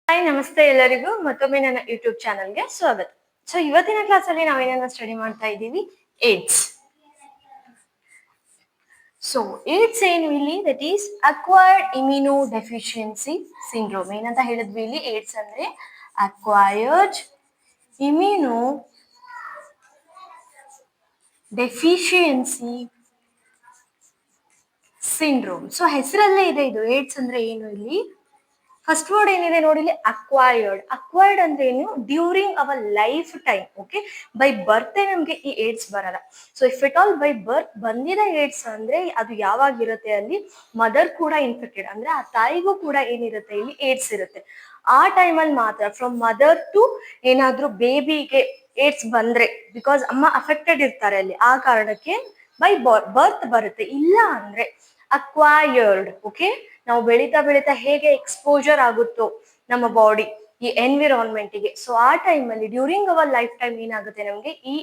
Hi ನಮಸ್ತೆ ಎಲ್ಲರಿಗೂ ಮತ್ತೊಮ್ಮೆ ನನ್ನ ಯೂಟ್ಯೂಬ್ ಚಾನಲ್ಗೆ ಸ್ವಾಗತ. ಸೊ ಇವತ್ತಿನ ಕ್ಲಾಸಲ್ಲಿ ನಾವೇನನ್ನ ಸ್ಟಡಿ ಮಾಡ್ತಾ ಇದ್ದೀವಿ, ಏಡ್ಸ್. ಸೊ ಏಡ್ಸ್ ಏನು ಇಲ್ಲಿ, that is acquired immuno deficiency syndrome. ಏನಂತ ಹೇಳಿದ್ವಿ ಇಲ್ಲಿ, ಏಡ್ಸ್ ಅಂದ್ರೆ acquired immuno deficiency syndrome. So ಹೆಸರಲ್ಲೇ ಇದೆ ಇದು. ಏಡ್ಸ್ ಅಂದ್ರೆ ಏನು ಇಲ್ಲಿ, ಫಸ್ಟ್ ವರ್ಡ್ ಏನಿದೆ ನೋಡಿ ಇಲ್ಲಿ, ಅಕ್ವೈರ್ಡ್. ಅಕ್ವೈರ್ಡ್ ಅಂದ್ರೆ ಏನು, during our life time. Okay, by birth ನಮ್ಗೆ ಈ ಏಡ್ಸ್ ಬರಲ್ಲ. So if it all by birth ಬಂದಿದೆ ಏಡ್ಸ್ ಅಂದ್ರೆ ಅದು ಯಾವಾಗಿರುತ್ತೆ, ಅಲ್ಲಿ ಮದರ್ ಕೂಡ ಇನ್ಫೆಕ್ಟೆಡ್ ಅಂದ್ರೆ ಆ ತಾಯಿಗೂ ಕೂಡ ಏನಿರುತ್ತೆ ಇಲ್ಲಿ ಏಡ್ಸ್ ಇರುತ್ತೆ. ಆ ಟೈಮಲ್ಲಿ ಮಾತ್ರ ಫ್ರಮ್ ಮದರ್ ಟು ಏನಾದ್ರೂ ಬೇಬಿಗೆ ಏಡ್ಸ್ ಬಂದ್ರೆ, ಬಿಕಾಸ್ ಅಮ್ಮ ಅಫೆಕ್ಟೆಡ್ ಇರ್ತಾರೆ ಅಲ್ಲಿ, ಆ ಕಾರಣಕ್ಕೆ ಬೈ ಬರ್ತ್ ಬರುತ್ತೆ. ಇಲ್ಲ ಅಂದ್ರೆ ಅಕ್ವೈರ್ಡ್. ಓಕೆ, ನಾವು ಬೆಳೀತಾ ಬೆಳೀತಾ ಹೇಗೆ ಎಕ್ಸ್ಪೋಜರ್ ಆಗುತ್ತೋ ನಮ್ಮ ಬಾಡಿ ಈ ಎನ್ವಿರಾನ್ಮೆಂಟ್ಗೆ, ಸೊ ಆ ಟೈಮಲ್ಲಿ ಡ್ಯೂರಿಂಗ್ ಅವರ್ ಲೈಫ್ ಟೈಮ್ ಏನಾಗುತ್ತೆ, ನಮಗೆ ಈ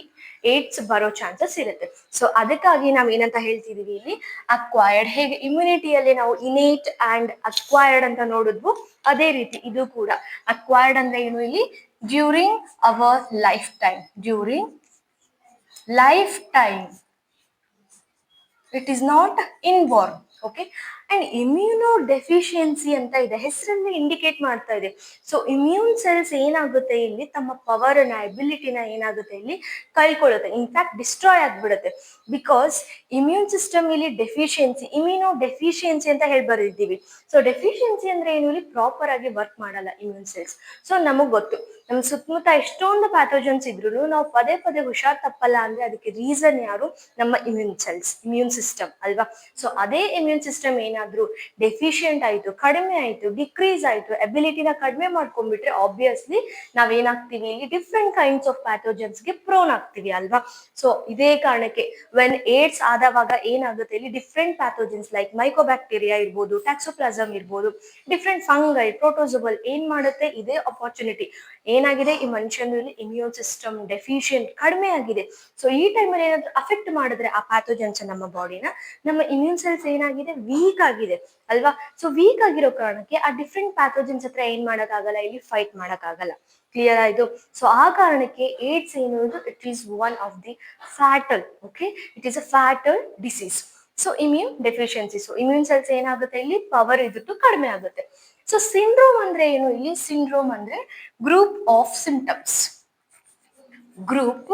ಏಡ್ಸ್ ಬರೋ ಚಾನ್ಸಸ್ ಇರುತ್ತೆ. ಸೊ ಅದಕ್ಕಾಗಿ ನಾವ್ ಏನಂತ ಹೇಳ್ತಿದೀವಿ ಇಲ್ಲಿ, ಅಕ್ವೈರ್ಡ್. ಹೇಗೆ ಇಮ್ಯುನಿಟಿಯಲ್ಲಿ ನಾವು ಇನೇಟ್ ಅಂಡ್ ಅಕ್ವೈರ್ಡ್ ಅಂತ ನೋಡಿದ್ವು, ಅದೇ ರೀತಿ ಇದು ಕೂಡ ಅಕ್ವೈರ್ಡ್ ಅಂದ್ರೆ ಏನು ಇಲ್ಲಿ, during our life time. During life time, it is not inborn. Okay, and immuno deficiency ಅಂತ ಇದೆ, ಹೆಸರಲ್ಲಿ ಇಂಡಿಕೇಟ್ ಮಾಡ್ತಾ ಇದೆ. ಸೊ ಇಮ್ಯೂನ್ ಸೆಲ್ಸ್ ಏನಾಗುತ್ತೆ ಇಲ್ಲಿ, ತಮ್ಮ ಪವರ್ ನ ಎಬಿಲಿಟಿನ ಏನಾಗುತ್ತೆ ಇಲ್ಲಿ ಕಳ್ಕೊಳ್ಳುತ್ತೆ, ಇನ್ಫ್ಯಾಕ್ಟ್ ಡಿಸ್ಟ್ರಾಯ್ ಆಗ್ಬಿಡುತ್ತೆ. ಬಿಕಾಸ್ ಇಮ್ಯೂನ್ ಸಿಸ್ಟಮ್ ಇಲ್ಲಿ ಡೆಫಿಷಿಯನ್ಸಿ, ಇಮ್ಯೂನೋ ಡೆಫಿಷಿಯನ್ಸಿ ಅಂತ ಹೇಳಿ ಬರೆದಿದ್ದೀವಿ. ಸೊ ಡೆಫಿಷಿಯನ್ಸಿ ಅಂದ್ರೆ ಏನು, ಇಲ್ಲಿ ಪ್ರಾಪರ್ ಆಗಿ ವರ್ಕ್ ಮಾಡಲ್ಲ ಇಮ್ಯೂನ್ ಸೆಲ್ಸ್. ಸೊ ನಮಗ್ ಗೊತ್ತು, ನಮ್ ಸುತ್ತಮುತ್ತ ಎಷ್ಟೊಂದು ಪ್ಯಾಥೋಜನ್ಸ್ ಇದ್ರು ನಾವು ಪದೇ ಪದೇ ಹುಷಾರ್ ತಪ್ಪಲ್ಲ ಅಂದ್ರೆ ಅದಕ್ಕೆ ರೀಸನ್ ಯಾರು, ನಮ್ಮ ಇಮ್ಯೂನ್ ಸೆಲ್ಸ್, ಇಮ್ಯೂನ್ ಸಿಸ್ಟಮ್ ಅಲ್ವಾ. ಸೊ ಅದೇ ಇಮ್ಯೂನ್ ಸಿಸ್ಟಮ್ ಏನಾದ್ರು ಡೆಫಿಷಿಯಂಟ್ ಆಯ್ತು, ಕಡಿಮೆ ಆಯ್ತು, ಡಿಕ್ರೀಸ್ ಆಯ್ತು, ಎಬಿಲಿಟಿನ ಕಡಿಮೆ ಮಾಡ್ಕೊಂಡ್ಬಿಟ್ರೆ ಆಬ್ವಿಯಸ್ಲಿ ನಾವೇನಾಗ್ತೀವಿ ಇಲ್ಲಿ, ಡಿಫ್ರೆಂಟ್ ಕೈಂಡ್ಸ್ ಆಫ್ ಪ್ಯಾಥೋಜನ್ಸ್ಗೆ ಪ್ರೋನ್ ಆಗ್ತೀವಿ ಅಲ್ವಾ. ಸೊ ಇದೇ ಕಾರಣಕ್ಕೆ ವೆನ್ ಏಡ್ಸ್ ಆದವಾಗ ಏನಾಗುತ್ತೆ ಇಲ್ಲಿ, ಡಿಫ್ರೆಂಟ್ ಪ್ಯಾಥೋಜನ್ಸ್ ಲೈಕ್ ಮೈಕೋಬ್ಯಾಕ್ಟೀರಿಯಾ ಇರ್ಬೋದು, ಟ್ಯಾಕ್ಸೋಪ್ಲಾಸಮ್ ಇರ್ಬೋದು, ಡಿಫ್ರೆಂಟ್ ಫಂಗೈ, ಪ್ರೋಟೋಸೋಬಲ್ ಏನ್ ಮಾಡುತ್ತೆ, ಇದೇ ಅಪಾರ್ಚುನಿಟಿ ಏನಾಗಿದೆ, ಈ ಮನುಷ್ಯನಲ್ಲಿ ಇಮ್ಯೂನ್ ಸಿಸ್ಟಮ್ ಡೆಫಿಷಿಯಂಟ್ ಕಡಿಮೆ ಆಗಿದೆ. ಸೊ ಈ ಟೈಮಲ್ಲಿ ಏನಾದ್ರು ಅಫೆಕ್ಟ್ ಮಾಡಿದ್ರೆ ಆ ಪ್ಯಾಥೋಜನ್ಸ್ ನಮ್ಮ ಬಾಡಿನ, ನಮ್ಮ ಇಮ್ಯೂನ್ ಸೆಲ್ಸ್ ಏನಾಗಿದೆ, ವೀಕ್ ಆಗಿದೆ ಅಲ್ವಾ. ಸೊ ವೀಕ್ ಆಗಿರೋ ಕಾರಣಕ್ಕೆ ಆ ಡಿಫ್ರೆಂಟ್ ಪ್ಯಾಥೋಜನ್ಸ್ ಹತ್ರ ಏನ್ ಮಾಡಕ್ಕಾಗಲ್ಲ, ಇಲ್ಲಿ ಫೈಟ್ ಮಾಡಕ್ಕಾಗಲ್ಲ. ಕ್ಲಿಯರ್ ಆಯ್ತು. ಸೊ ಆ ಕಾರಣಕ್ಕೆ ಏಡ್ಸ್ ಏನುವುದು, it is one of the fatal. Okay, it is a fatal disease. So immune deficiency, so immune cells ಏನಾಗುತ್ತೆ ಇಲ್ಲಿ, ಪವರ್ ಇದ್ದು ಕಡಿಮೆ ಆಗುತ್ತೆ. ಸೊ ಸಿಂಡ್ರೋಮ್ ಅಂದ್ರೆ ಏನು ಇಲ್ಲಿ, ಸಿಂಡ್ರೋಮ್ ಅಂದ್ರೆ group of symptoms. Group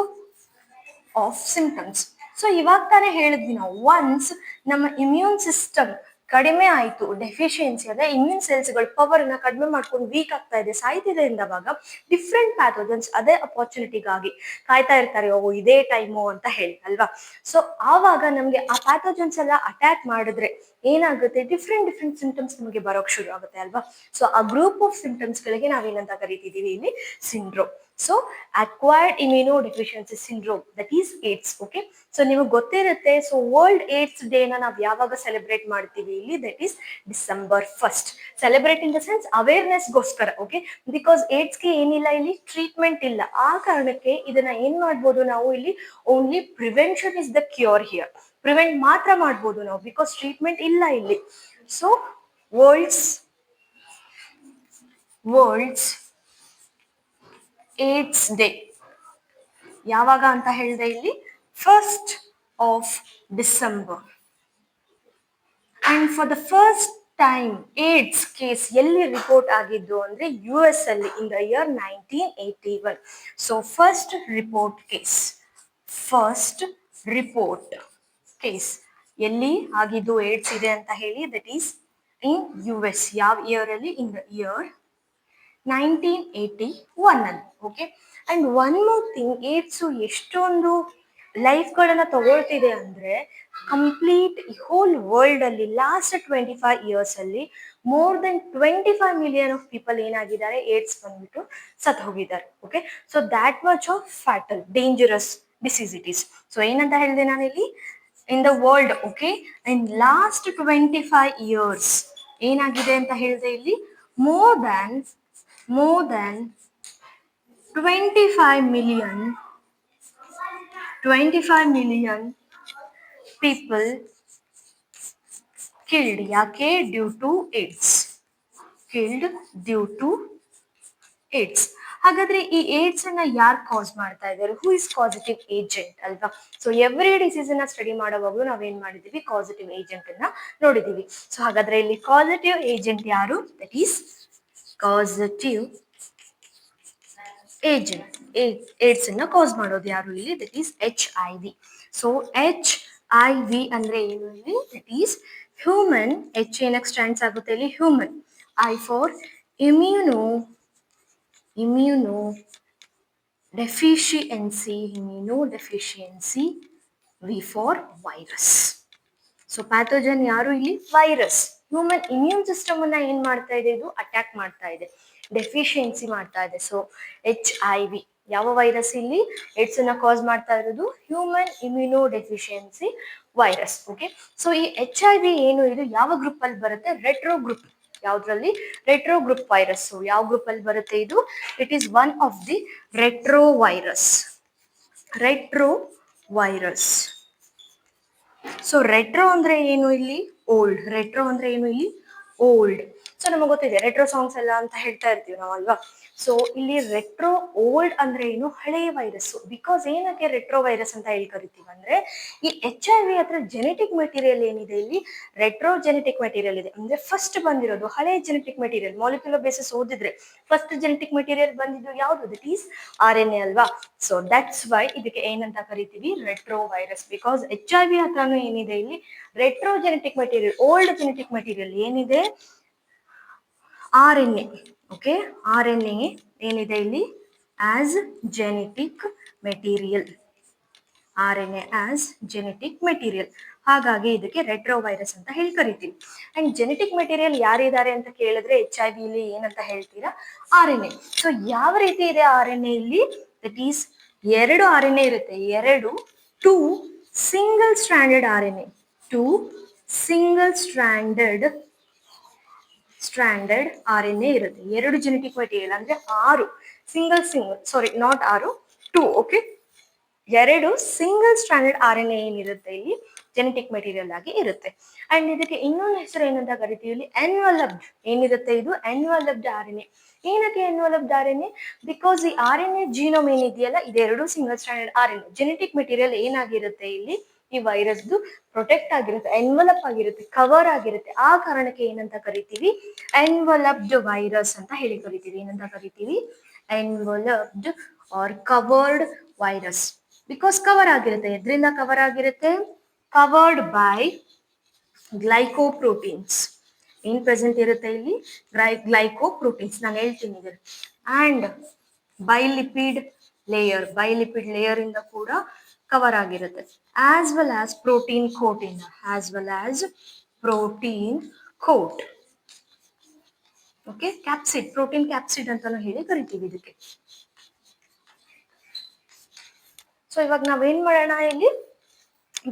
of symptoms. So ಇವಾಗ ತಾನೇ ಹೇಳಿದ್ವಿ ನಾವು, ಒನ್ಸ್ ನಮ್ಮ ಇಮ್ಯೂನ್ ಸಿಸ್ಟಮ್ ಕಡಿಮೆ ಆಯ್ತು, ಡೆಫಿಷಿಯನ್ಸಿ ಅಂದ್ರೆ ಇಮ್ಯೂನ್ ಸೆಲ್ಸ್ಗಳು ಪವರ್ ನ ಕಡಿಮೆ ಮಾಡ್ಕೊಂಡು ವೀಕ್ ಆಗ್ತಾ ಇದೆ, ಸಾಯ್ತಿದೆ ಎಂದವಾಗ ಡಿಫ್ರೆಂಟ್ ಪ್ಯಾಥೋಜನ್ಸ್ ಅದೇ ಅಪಾರ್ಚುನಿಟಿಗಾಗಿ ಕಾಯ್ತಾ ಇರ್ತಾರೆ, ಓ ಇದೇ ಟೈಮು ಅಂತ ಹೇಳಿ ಅಲ್ವಾ. ಸೊ ಆವಾಗ ನಮ್ಗೆ ಆ ಪ್ಯಾಥೋಜನ್ಸ್ ಎಲ್ಲ ಅಟ್ಯಾಕ್ ಮಾಡಿದ್ರೆ ಏನಾಗುತ್ತೆ, ಡಿಫ್ರೆಂಟ್ ಸಿಂಪ್ಟಮ್ಸ್ ನಮಗೆ ಬರೋಕ್ ಶುರು ಆಗುತ್ತೆ ಅಲ್ವಾ. ಸೊ ಆ ಗ್ರೂಪ್ ಆಫ್ ಸಿಂಪ್ಟಮ್ಸ್ ಗಳಿಗೆ ನಾವೇನಂತ ಕರಿತಿದೀವಿ ಇಲ್ಲಿ, syndrome. So acquired immuno deficiency syndrome, that is AIDS. Okay, so ನಿಮಗೆ ಗೊತ್ತಿರುತ್ತೆ, ಸೊ ವರ್ಲ್ಡ್ ಏಡ್ಸ್ ಡೇನ ನಾವು ಯಾವಾಗ ಸೆಲೆಬ್ರೇಟ್ ಮಾಡ್ತೀವಿ ಇಲ್ಲಿ, that is December 1st. Celebrate in the sense awareness ಗೋಸ್ಕರ. ಓಕೆ, ಬಿಕಾಸ್ ಏಡ್ಸ್ಗೆ ಏನಿಲ್ಲ ಇಲ್ಲಿ, ಟ್ರೀಟ್ಮೆಂಟ್ ಇಲ್ಲ. ಆ ಕಾರಣಕ್ಕೆ ಇದನ್ನ ಏನ್ ಮಾಡ್ಬೋದು ನಾವು ಇಲ್ಲಿ, only prevention is the cure here. Prevent ಮಾತ್ರ ಮಾಡ್ಬೋದು ನಾವು, ಬಿಕಾಸ್ ಟ್ರೀಟ್ಮೆಂಟ್ ಇಲ್ಲ ಇಲ್ಲಿ. ಸೊ ವರ್ಲ್ಡ್ಸ್ ಏಡ್ಸ್ ಡೇ ಯಾವಾಗ ಅಂತ ಹೇಳಿದೆ ಇಲ್ಲಿ, 1st of December. And for the first time AIDS case ಎಲ್ಲಿ ರಿಪೋರ್ಟ್ ಆಗಿದ್ದು ಅಂದ್ರೆ US ಅಲ್ಲಿ in the year 1981. So first report case ಎಲ್ಲಿ ಆಗಿದ್ದು ಏಡ್ಸ್ ಇದೆ ಅಂತ ಹೇಳಿ, ದಟ್ ಈಸ್ ಇನ್ US. ಯಾವ ಇಯರ್ ಅಲ್ಲಿ, ಇನ್ ದ ಇಯರ್ 1981 ಅಲ್ಲಿ. Okay, and one more thing, AIDS ಎಷ್ಟೊಂದು ಲೈಫ್ ಗಳನ್ನ ತಗೊಳ್ತಿದೆ ಅಂದ್ರೆ, ಕಂಪ್ಲೀಟ್ ಹೋಲ್ ವರ್ಲ್ಡ್ ಅಲ್ಲಿ ಲಾಸ್ಟ್ 25 years ಅಲ್ಲಿ more than 25 million of people ಏನಾಗಿದ್ದಾರೆ, ಏಡ್ಸ್ ಬಂದ್ಬಿಟ್ಟು ಸತ್ ಹೋಗಿದ್ದಾರೆ. Okay, so that much of fatal dangerous disease it is. So ಏನಂತ ಹೇಳಿದೆ ನಾನಿಲ್ಲಿ, in the world. Okay, in last 25 years ಏನಾಗಿದೆ ಅಂತ ಹೇಳಿದೆ ಇಲ್ಲಿ, more than 25 million people killed. ಯಾಕೆ, due to AIDS. killed due to AIDS. ಹಾಗಾದ್ರೆ ಈ ಏಡ್ಸ್ ಅನ್ನ ಯಾರು ಕಾಸ್ ಮಾಡ್ತಾ ಇದ್ದಾರೆ? ಹೂ ಇಸ್ ಕಾಸಿಟಿವ್ ಏಜೆಂಟ್ ಅಲ್ವಾ? ಸೊ ಎವ್ರಿ ಡಿಸೀಸ್ ಅನ್ನ ಸ್ಟಡಿ ಮಾಡುವಾಗಲೂ ನಾವೇನ್ ಮಾಡಿದೀವಿ? ಕಾಸಿಟಿವ್ ಏಜೆಂಟ್ ಅನ್ನ ನೋಡಿದೀವಿ. ಸೊ ಹಾಗಾದ್ರೆ ಇಲ್ಲಿ ಕಾಸಿಟಿವ್ ಏಜೆಂಟ್ ಯಾರು? That is causative agent. AIDS ಅನ್ನ ಕಾಸ್ ಮಾಡೋದು ಯಾರು ಇಲ್ಲಿ? That is HIV. So HIV ಅಂದ್ರೆ ಏನು ಇಲ್ಲಿ? That is human. H ಏನಕ್ಕೆ ಸ್ಟ್ಯಾಂಡ್ಸ್ ಆಗುತ್ತೆ ಇಲ್ಲಿ? Human. I for immuno deficiency, V for virus. So pathogen ಯಾರು ಇಲ್ಲಿ? ವೈರಸ್. ಹ್ಯೂಮನ್ ಇಮ್ಯೂನ್ ಸಿಸ್ಟಮ್ ಅನ್ನ ಏನ್ ಮಾಡ್ತಾ ಇದೆ? ಇದು ಅಟ್ಯಾಕ್ ಮಾಡ್ತಾ ಇದೆ, ಡೆಫಿಷಿಯನ್ಸಿ ಮಾಡ್ತಾ ಇದೆ. ಸೊ HIV ಯಾವ ವೈರಸ್ ಇಲ್ಲಿ? ಏಡ್ಸ್ ಅನ್ನ ಕಾಸ್ ಮಾಡ್ತಾ ಇರೋದು human immuno deficiency virus. Okay, so ಈ HIV ಏನು ಇದು ಯಾವ ಗ್ರೂಪ್ ಅಲ್ಲಿ ಬರುತ್ತೆ? Retro group. ಯಾವ್ದ್ರಲ್ಲಿ? Retro group virus. ಯಾವ ಗ್ರೂಪ್ ಅಲ್ಲಿ ಬರುತ್ತೆ ಇದು? It is one of the retro virus. Retro virus. So retro ಅಂದ್ರೆ ಏನು ಇಲ್ಲಿ? ಓಲ್ಡ್. ರೆಟ್ರೋ ಅಂದ್ರೆ ಏನು ಇಲ್ಲಿ? ಓಲ್ಡ್. ಸೊ ನಮಗೆ ಗೊತ್ತಿದೆ ರೆಟ್ರೋ ಸಾಂಗ್ಸ್ ಎಲ್ಲ ಅಂತ ಹೇಳ್ತಾ ಇರ್ತೀವಿ ನಾವು ಅಲ್ವಾ? ಸೊ ಇಲ್ಲಿ ರೆಟ್ರೋ ಓಲ್ಡ್ ಅಂದ್ರೆ ಏನು? ಹಳೆಯ ವೈರಸ್. ಬಿಕಾಸ್ ಏನಕ್ಕೆ ರೆಟ್ರೋ ವೈರಸ್ ಅಂತ ಹೇಳಿ ಕರಿತೀವಿ ಅಂದ್ರೆ, ಈ HIV ಹತ್ರ ಜೆನೆಟಿಕ್ ಮೆಟೀರಿಯಲ್ ಏನಿದೆ ಇಲ್ಲಿ? ರೆಟ್ರೋ ಜೆನೆಟಿಕ್ ಮೆಟೀರಿಯಲ್ ಇದೆ. ಅಂದ್ರೆ ಫಸ್ಟ್ ಬಂದಿರೋದು ಹಳೆಯ ಜೆನೆಟಿಕ್ ಮೆಟೀರಿಯಲ್. ಮಾಲಿಕ್ಯುಲರ್ ಬೇಸಿಸ್ ಓದಿದ್ರೆ ಫಸ್ಟ್ ಜೆನೆಟಿಕ್ ಮೆಟೀರಿಯಲ್ ಬಂದಿದ್ದು ಯಾವುದು? ದಟ್ ಈಸ್ RNA ಅಲ್ವಾ? ಸೊ ದಟ್ಸ್ ವೈ ಇದಕ್ಕೆ ಏನಂತ ಕರಿತೀವಿ? Retro virus. ಬಿಕಾಸ್ HIV ಹತ್ರನೂ ಏನಿದೆ ಇಲ್ಲಿ? Retro genetic material, old genetic material ಏನಿದೆ? RNA. ಓಕೆ, RNA ಏನಿದೆ ಇಲ್ಲಿ? As genetic material. RNA as genetic material. ಹಾಗಾಗಿ ಇದಕ್ಕೆ ರೆಟ್ರೋ ವೈರಸ್ ಅಂತ ಹೇಳಿ ಕರಿತೀವಿ. ಅಂಡ್ ಜೆನೆಟಿಕ್ ಮೆಟೀರಿಯಲ್ ಯಾರಿದ್ದಾರೆ ಅಂತ ಕೇಳಿದ್ರೆ HIV ಇಲ್ಲಿ ಏನಂತ ಹೇಳ್ತೀರಾ? RNA. ಸೊ ಯಾವ ರೀತಿ ಇದೆ RNA ಇಲ್ಲಿ? ದಟ್ ಈಸ್ ಎರಡು RNA ಇರುತ್ತೆ. Two single stranded RNA. Two single stranded RNA ಇರುತ್ತೆ. ಎರಡು ಜೆನೆಟಿಕ್ ಮೆಟೀರಿಯಲ್ ಅಂದ್ರೆ 6 ಸಾರಿ ನಾಟ್ 6, 2. ಓಕೆ, ಎರಡು ಸಿಂಗಲ್ ಸ್ಟ್ರಾಂಡೆಡ್ RNA ಏನಿರುತ್ತೆ ಇಲ್ಲಿ? ಜೆನೆಟಿಕ್ ಮೆಟೀರಿಯಲ್ ಆಗಿ ಇರುತ್ತೆ. ಅಂಡ್ ಇದಕ್ಕೆ ಇನ್ನೊಂದು ಹೆಸರು ಏನಂತ ಕರಿತೀವಿ ಇಲ್ಲಿ? ಎನ್ವಲಪ್ಡ್. ಏನಿರುತ್ತೆ ಇದು? ಎನ್ವಲಪ್ಡ್ RNA. ಏನಕ್ಕೆ ಎನ್ವಲಪ್ಡ್ RNA? ಬಿಕಾಸ್ ಈ RNA ಜೀನೋಮ್ ಏನಿದೆಯಲ್ಲ, ಇದೆರಡು single stranded RNA. Genetic material ಏನಾಗಿರುತ್ತೆ ಇಲ್ಲಿ? ಈ ವೈರಸ್ದು ಪ್ರೊಟೆಕ್ಟ್ ಆಗಿರುತ್ತೆ, ಎನ್ವಲಪ್ ಆಗಿರುತ್ತೆ, ಕವರ್ ಆಗಿರುತ್ತೆ. ಆ ಕಾರಣಕ್ಕೆ ಏನಂತ ಕರಿತೀವಿ? ಎನ್ವಲಪ್ಡ್ ವೈರಸ್ ಅಂತ ಹೇಳಿ ಕರಿತೀವಿ. ಏನಂತ ಕರಿತೀವಿ? Enveloped or covered virus. Because cover ಆಗಿರುತ್ತೆ. ಎದ್ರಿಂದ ಕವರ್ ಆಗಿರುತ್ತೆ? Covered by glycoproteins. ಏನ್ ಪ್ರೆಸೆಂಟ್ ಇರುತ್ತೆ ಇಲ್ಲಿ? ಗ್ಲೈಕೋಪ್ರೋಟೀನ್ಸ್. ನಾನು ಹೇಳ್ತೀನಿ ಇದನ್ನು. ಅಂಡ್ ಬೈಲಿಪಿಡ್ ಲೇಯರ್ ಇಂದ ಕೂಡ ಕವರ್ ಆಗಿರುತ್ತೆ. As well as protein coat. Okay, capsid, protein capsid ಅಂತಾನು ಹೇಳಿ ಕರಿತೀವಿ ಇದಕ್ಕೆ. ಸೊ ಇವಾಗ ನಾವೇನ್ ಮಾಡೋಣ ಇಲ್ಲಿ?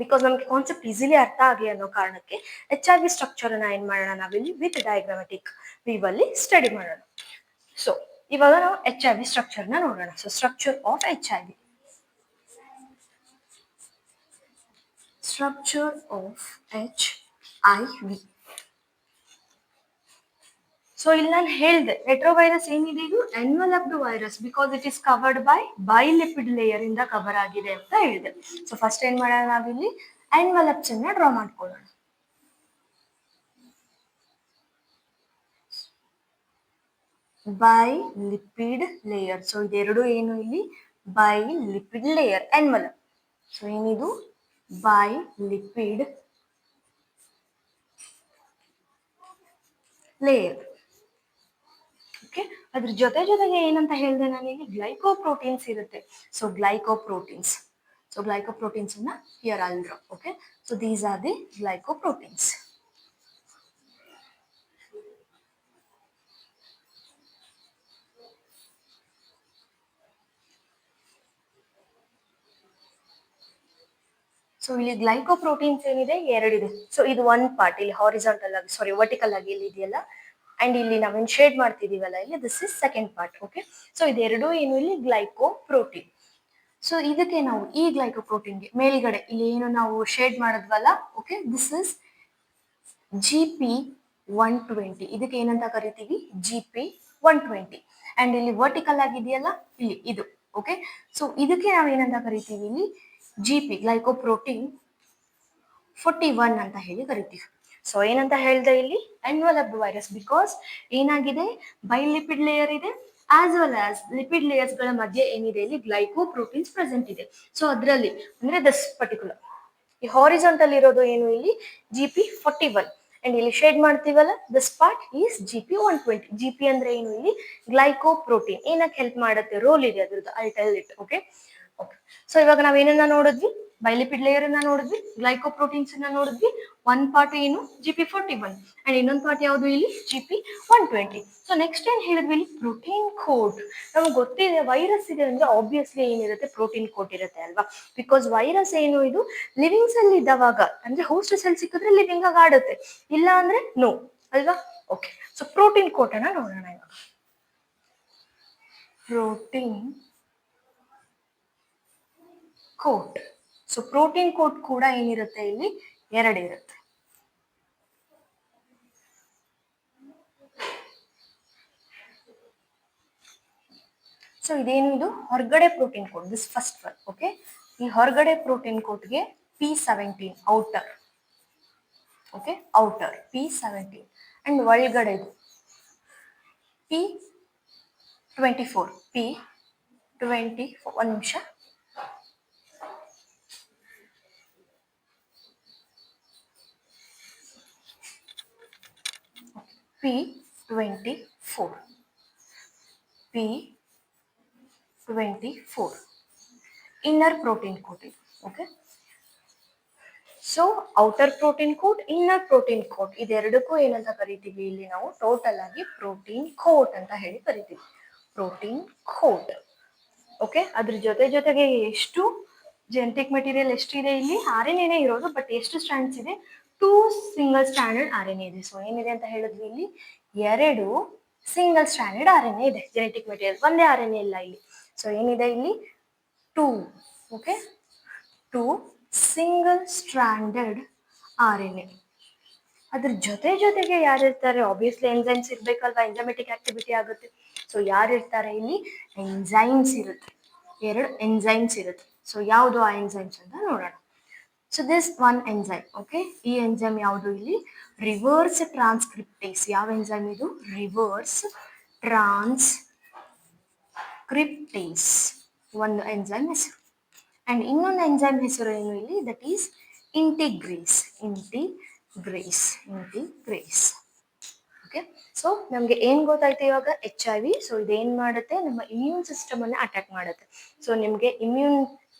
ಬಿಕಾಸ್ ನಮ್ಗೆ ಕಾನ್ಸೆಪ್ಟ್ ಈಸಿಲಿ ಅರ್ಥ ಆಗಲಿ ಅನ್ನೋ ಕಾರಣಕ್ಕೆ HIV ಸ್ಟ್ರಕ್ಚರ್ ಅನ್ನ ಏನ್ ಮಾಡೋಣ ನಾವಿಲ್ಲಿ ವಿತ್ ಡಯಾಗ್ರಾಮೆಟಿಕ್ ವ್ಯೂ ಅಲ್ಲಿ ಸ್ಟಡಿ ಮಾಡೋಣ. ಸೊ ಇವಾಗ ನಾವು HIV ಸ್ಟ್ರಕ್ಚರ್ ನ ನೋಡೋಣ. So structure of HIV. Structure of HIV. So ಇಲ್ಲಿ ನಾನು ಹೇಳಿದೆ ರೆಟ್ರೋವೈರಸ್ ಏನಿದೆ? ಇದು enveloped virus. Because it is covered by bilipid layer ಇಂದ ಕವರ್ ಆಗಿದೆ ಅಂತ ಹೇಳಿದೆ. ಸೊ ಫಸ್ಟ್ ಏನ್ ಮಾಡೋಣ ನಾವಿಲ್ಲಿ? ಎನ್ವಲಪ್ಸ್ ಅನ್ನ ಡ್ರಾ ಮಾಡ್ಕೊಳ್ಳೋಣ. ಬೈಲಿಪಿಡ್ ಲೇಯರ್. ಸೊ ಇದೆರಡು ಏನು ಇಲ್ಲಿ? ಬೈಲಿಪಿಡ್ ಲೇಯರ್, ಎನ್ವಲಪ್. ಸೊ ಏನಿದು? ಬೈಲಿಪಿಡ್ ಲೇಯರ್. ಓಕೆ, ಅದ್ರ ಜೊತೆಗೆ ಏನಂತ ಹೇಳಿದೆ ನಾನಿಲ್ಲಿ? ಗ್ಲೈಕೋಪ್ರೋಟೀನ್ಸ್ ಇರುತ್ತೆ. ಸೊ ಗ್ಲೈಕೋಪ್ರೋಟೀನ್ಸ್ ಅನ್ನ here I will draw. Okay, so these R the ಗ್ಲೈಕೋಪ್ರೋಟೀನ್ಸ್. So ಇಲ್ಲಿ ಗ್ಲೈಕೋಪ್ರೋಟೀನ್ಸ್ ಏನಿದೆ? ಎರಡಿದೆ. ಸೊ ಇದು ಒಂದ್ ಪಾರ್ಟ್ ಇಲ್ಲಿ ಹಾರಿಜಾಂಟಲ್ ಆಗಿ, ಸಾರಿ ವರ್ಟಿಕಲ್ ಆಗಿ ಇಲ್ಲಿ ಇದೆಯಲ್ಲ. ಅಂಡ್ ಇಲ್ಲಿ ನಾವೇನ್ ಶೇಡ್ ಮಾಡ್ತಿದೀವಲ್ಲ ಇಲ್ಲಿ, this is second part. Okay, so ಇದೆರಡು ಏನು ಇಲ್ಲಿ? ಗ್ಲೈಕೋಪ್ರೋಟೀನ್. ಸೊ ಇದಕ್ಕೆ ನಾವು ಈ ಗ್ಲೈಕೋಪ್ರೋಟೀನ್ಗೆ ಮೇಲ್ಗಡೆ ಇಲ್ಲಿ ಏನು ನಾವು ಶೇಡ್ ಮಾಡಿದ್ವಲ್ಲ, ಓಕೆ, ದಿಸ್ ಇಸ್ GP120. ಇದಕ್ಕೆ ಏನಂತ ಕರಿತೀವಿ? GP120. ಅಂಡ್ ಇಲ್ಲಿ ವರ್ಟಿಕಲ್ ಆಗಿದೆಯಲ್ಲ ಇಲ್ಲಿ ಇದು. ಓಕೆ, ಸೊ ಇದಕ್ಕೆ ನಾವೇನಂತ ಕರಿತೀವಿ ಇಲ್ಲಿ GP ಗ್ಲೈಕೋಪ್ರೋಟೀನ್ 41 ಅಂತ ಹೇಳಿ ಕರಿತೀವಿ. ಸೊ ಏನಂತ ಹೇಳ್ದೆ ಇಲ್ಲಿ ಎನ್ವಲಪ್ಡ್ ವೈರಸ್, ಬಿಕಾಸ್ ಏನಾಗಿದೆ ಬೈಲಿಪಿಡ್ ಲೇಯರ್ ಇದೆ as well as lipid layers ಗಳ ಮಧ್ಯೆ ಏನಿದೆ ಇಲ್ಲಿ ಗ್ಲೈಕೋಪ್ರೋಟೀನ್ಸ್ ಪ್ರೆಸೆಂಟ್ ಇದೆ. ಸೊ ಅದರಲ್ಲಿ ಅಂದ್ರೆ ದಿಸ್ ಪರ್ಟಿಕ್ಯುಲರ್ ಈ ಹಾರಿಜಾಂಟಲ್ ಇರೋದು ಏನು ಇಲ್ಲಿ GP41 ಅಂಡ್ ಇಲ್ಲಿ ಶೇಡ್ ಮಾಡ್ತೀವಲ್ಲ this part is GP120. GP ಅಂದ್ರೆ ಏನು ಇಲ್ಲಿ ಗ್ಲೈಕೋಪ್ರೋಟೀನ್. ಏನಕ್ಕೆ ಹೆಲ್ಪ್ ಮಾಡುತ್ತೆ, ರೋಲ್ ಇದೆ ಅದ್ರದ್ದು, I tell it. Okay okay, so ಇವಾಗ ನಾವೇನನ್ನ ನೋಡಿದ್ವಿ, ಬೈಲಿಪಿಡ್ ಲೇಯರ್ ಅನ್ನ ನೋಡಿದ್ವಿ, ಗ್ಲೈಕೋಪ್ರೋಟೀನ್ಸ್ ಅನ್ನ ನೋಡಿದ್ವಿ. ಒಂದ್ ಪಾರ್ಟ್ ಏನು GP41 ಅಂಡ್ ಇನ್ನೊಂದು ಪಾರ್ಟ್ ಯಾವುದು ಇಲ್ಲಿ GP120. ಸೊ ನೆಕ್ಸ್ಟ್ ಏನ್ ಹೇಳಿದ್ವಿ ಇಲ್ಲಿ ಪ್ರೋಟೀನ್ ಕೋಟ್. ನಮ್ಗೆ ಗೊತ್ತಿದೆ ವೈರಸ್ ಇದೆ ಅಂದ್ರೆ ಆಬ್ವಿಯಸ್ಲಿ ಏನಿರುತ್ತೆ ಪ್ರೋಟೀನ್ ಕೋಟ್ ಇರುತ್ತೆ ಅಲ್ವಾ, ಬಿಕಾಸ್ ವೈರಸ್ ಏನು ಇದು ಲಿವಿಂಗ್ ಸೆಲ್ ಇದ್ದವಾಗ ಅಂದ್ರೆ ಹೋಸ್ಟ್ ಸೆಲ್ ಸಿಕ್ಕಿದ್ರೆ ಲಿವಿಂಗ್ ಆಗಿ ಆಡುತ್ತೆ, ಇಲ್ಲ ಅಂದ್ರೆ ನೋ ಅಲ್ವಾ. ಓಕೆ, ಸೊ ಪ್ರೋಟೀನ್ ಕೋಟ್ ಅನ್ನ ನೋಡೋಣ ಇವಾಗ. Protein coat. So protein coat ಕೂಡ ಏನಿರುತ್ತೆ ಇಲ್ಲಿ ಎರಡು ಇರುತ್ತೆ. ಸೊ ಇದೇನು ಇದು ಹೊರಗಡೆ protein coat, this first one. Okay, ಈ ಹೊರಗಡೆ ಪ್ರೋಟೀನ್ ಕೋಟ್ಗೆ P17 outer. Okay, outer P17 and ಒಳಗಡೆದು P24. P24 ಒಂದು ನಿಮಿಷ. P24 ಇನ್ನರ್ ಪ್ರೋಟೀನ್ ಕೋಟ್ ಇದು. Okay, so outer protein coat, inner protein coat, ಇದೆರಡಕ್ಕೂ ಏನಂತ ಕರಿತೀವಿ ಇಲ್ಲಿ ನಾವು ಟೋಟಲ್ ಆಗಿ ಪ್ರೋಟೀನ್ ಕೋಟ್ ಅಂತ ಹೇಳಿ ಕರಿತೀವಿ. Protein coat. ಓಕೆ, ಅದ್ರ ಜೊತೆಗೆ ಎಷ್ಟು ಜೆನೆಟಿಕ್ ಮೆಟೀರಿಯಲ್ ಎಷ್ಟಿದೆ ಇಲ್ಲಿ RNA ಇರೋದು, ಬಟ್ ಎಷ್ಟು ಸ್ಟ್ರಾಂಡ್ಸ್ ಇದೆ 2 ಸಿಂಗಲ್ ಸ್ಟ್ಯಾಂಡರ್ಡ್ RNA ಇದೆ. ಸೊ ಏನಿದೆ ಅಂತ ಹೇಳಿದ್ವಿ ಇಲ್ಲಿ 2 ಸಿಂಗಲ್ ಸ್ಟ್ಯಾಂಡರ್ಡ್ RNA ಇದೆ ಜೆನೆಟಿಕ್ ಮೆಟೀರಿಯಲ್, ಒಂದೇ RNA ಇಲ್ಲ ಇಲ್ಲಿ. ಸೊ ಏನಿದೆ ಇಲ್ಲಿ 2. Okay, 2 single stranded RNA. ಅದ್ರ ಜೊತೆಗೆ ಯಾರಿರ್ತಾರೆ, ಆಬ್ವಿಯಸ್ಲಿ ಎಂಜೈಮ್ಸ್ ಇರ್ಬೇಕಲ್ವಾ, ಎಂಜೈಮೆಟಿಕ್ ಆಕ್ಟಿವಿಟಿ ಆಗುತ್ತೆ. ಸೊ ಯಾರಿರ್ತಾರೆ ಇಲ್ಲಿ ಎಂಜೈಮ್ಸ್ ಇರುತ್ತೆ, 2 ಎಂಜೈಮ್ಸ್ ಇರುತ್ತೆ. ಸೊ ಯಾವುದು ಆ ಎಂಜೈಮ್ಸ್ ಅಂತ ನೋಡೋಣ. So this one enzyme. Okay, ಈ ಎಂಜೈಮ್ ಯಾವುದು ಇಲ್ಲಿ ರಿವರ್ಸ್ ಟ್ರಾನ್ಸ್ಕ್ರಿಪ್ಟೇಸ್. ಯಾವ ಎಂಜೈಮ್ ಇದು ರಿವರ್ಸ್ ಟ್ರಾನ್ಸ್ಕ್ರಿಪ್ಟೇಸ್ ಒಂದು ಎಂಜೈಮ್ ಹೆಸರು. ಅಂಡ್ ಇನ್ನೊಂದು ಎಂಜೈಮ್ ಹೆಸರು ಏನು ಇಲ್ಲಿ ದಟ್ ಈಸ್ ಇಂಟಿಗ್ರೇಸ್. ಓಕೆ, ಸೊ ನಮ್ಗೆ ಏನ್ ಗೊತ್ತಾಯ್ತು ಇವಾಗ HIV. ಸೊ ಇದೇನ್ ಮಾಡುತ್ತೆ ನಮ್ಮ ಇಮ್ಯೂನ್ ಸಿಸ್ಟಮ್ ಅನ್ನ ಅಟ್ಯಾಕ್ ಮಾಡುತ್ತೆ. ಸೊ ನಿಮ್ಗೆ ಇಮ್ಯೂನ್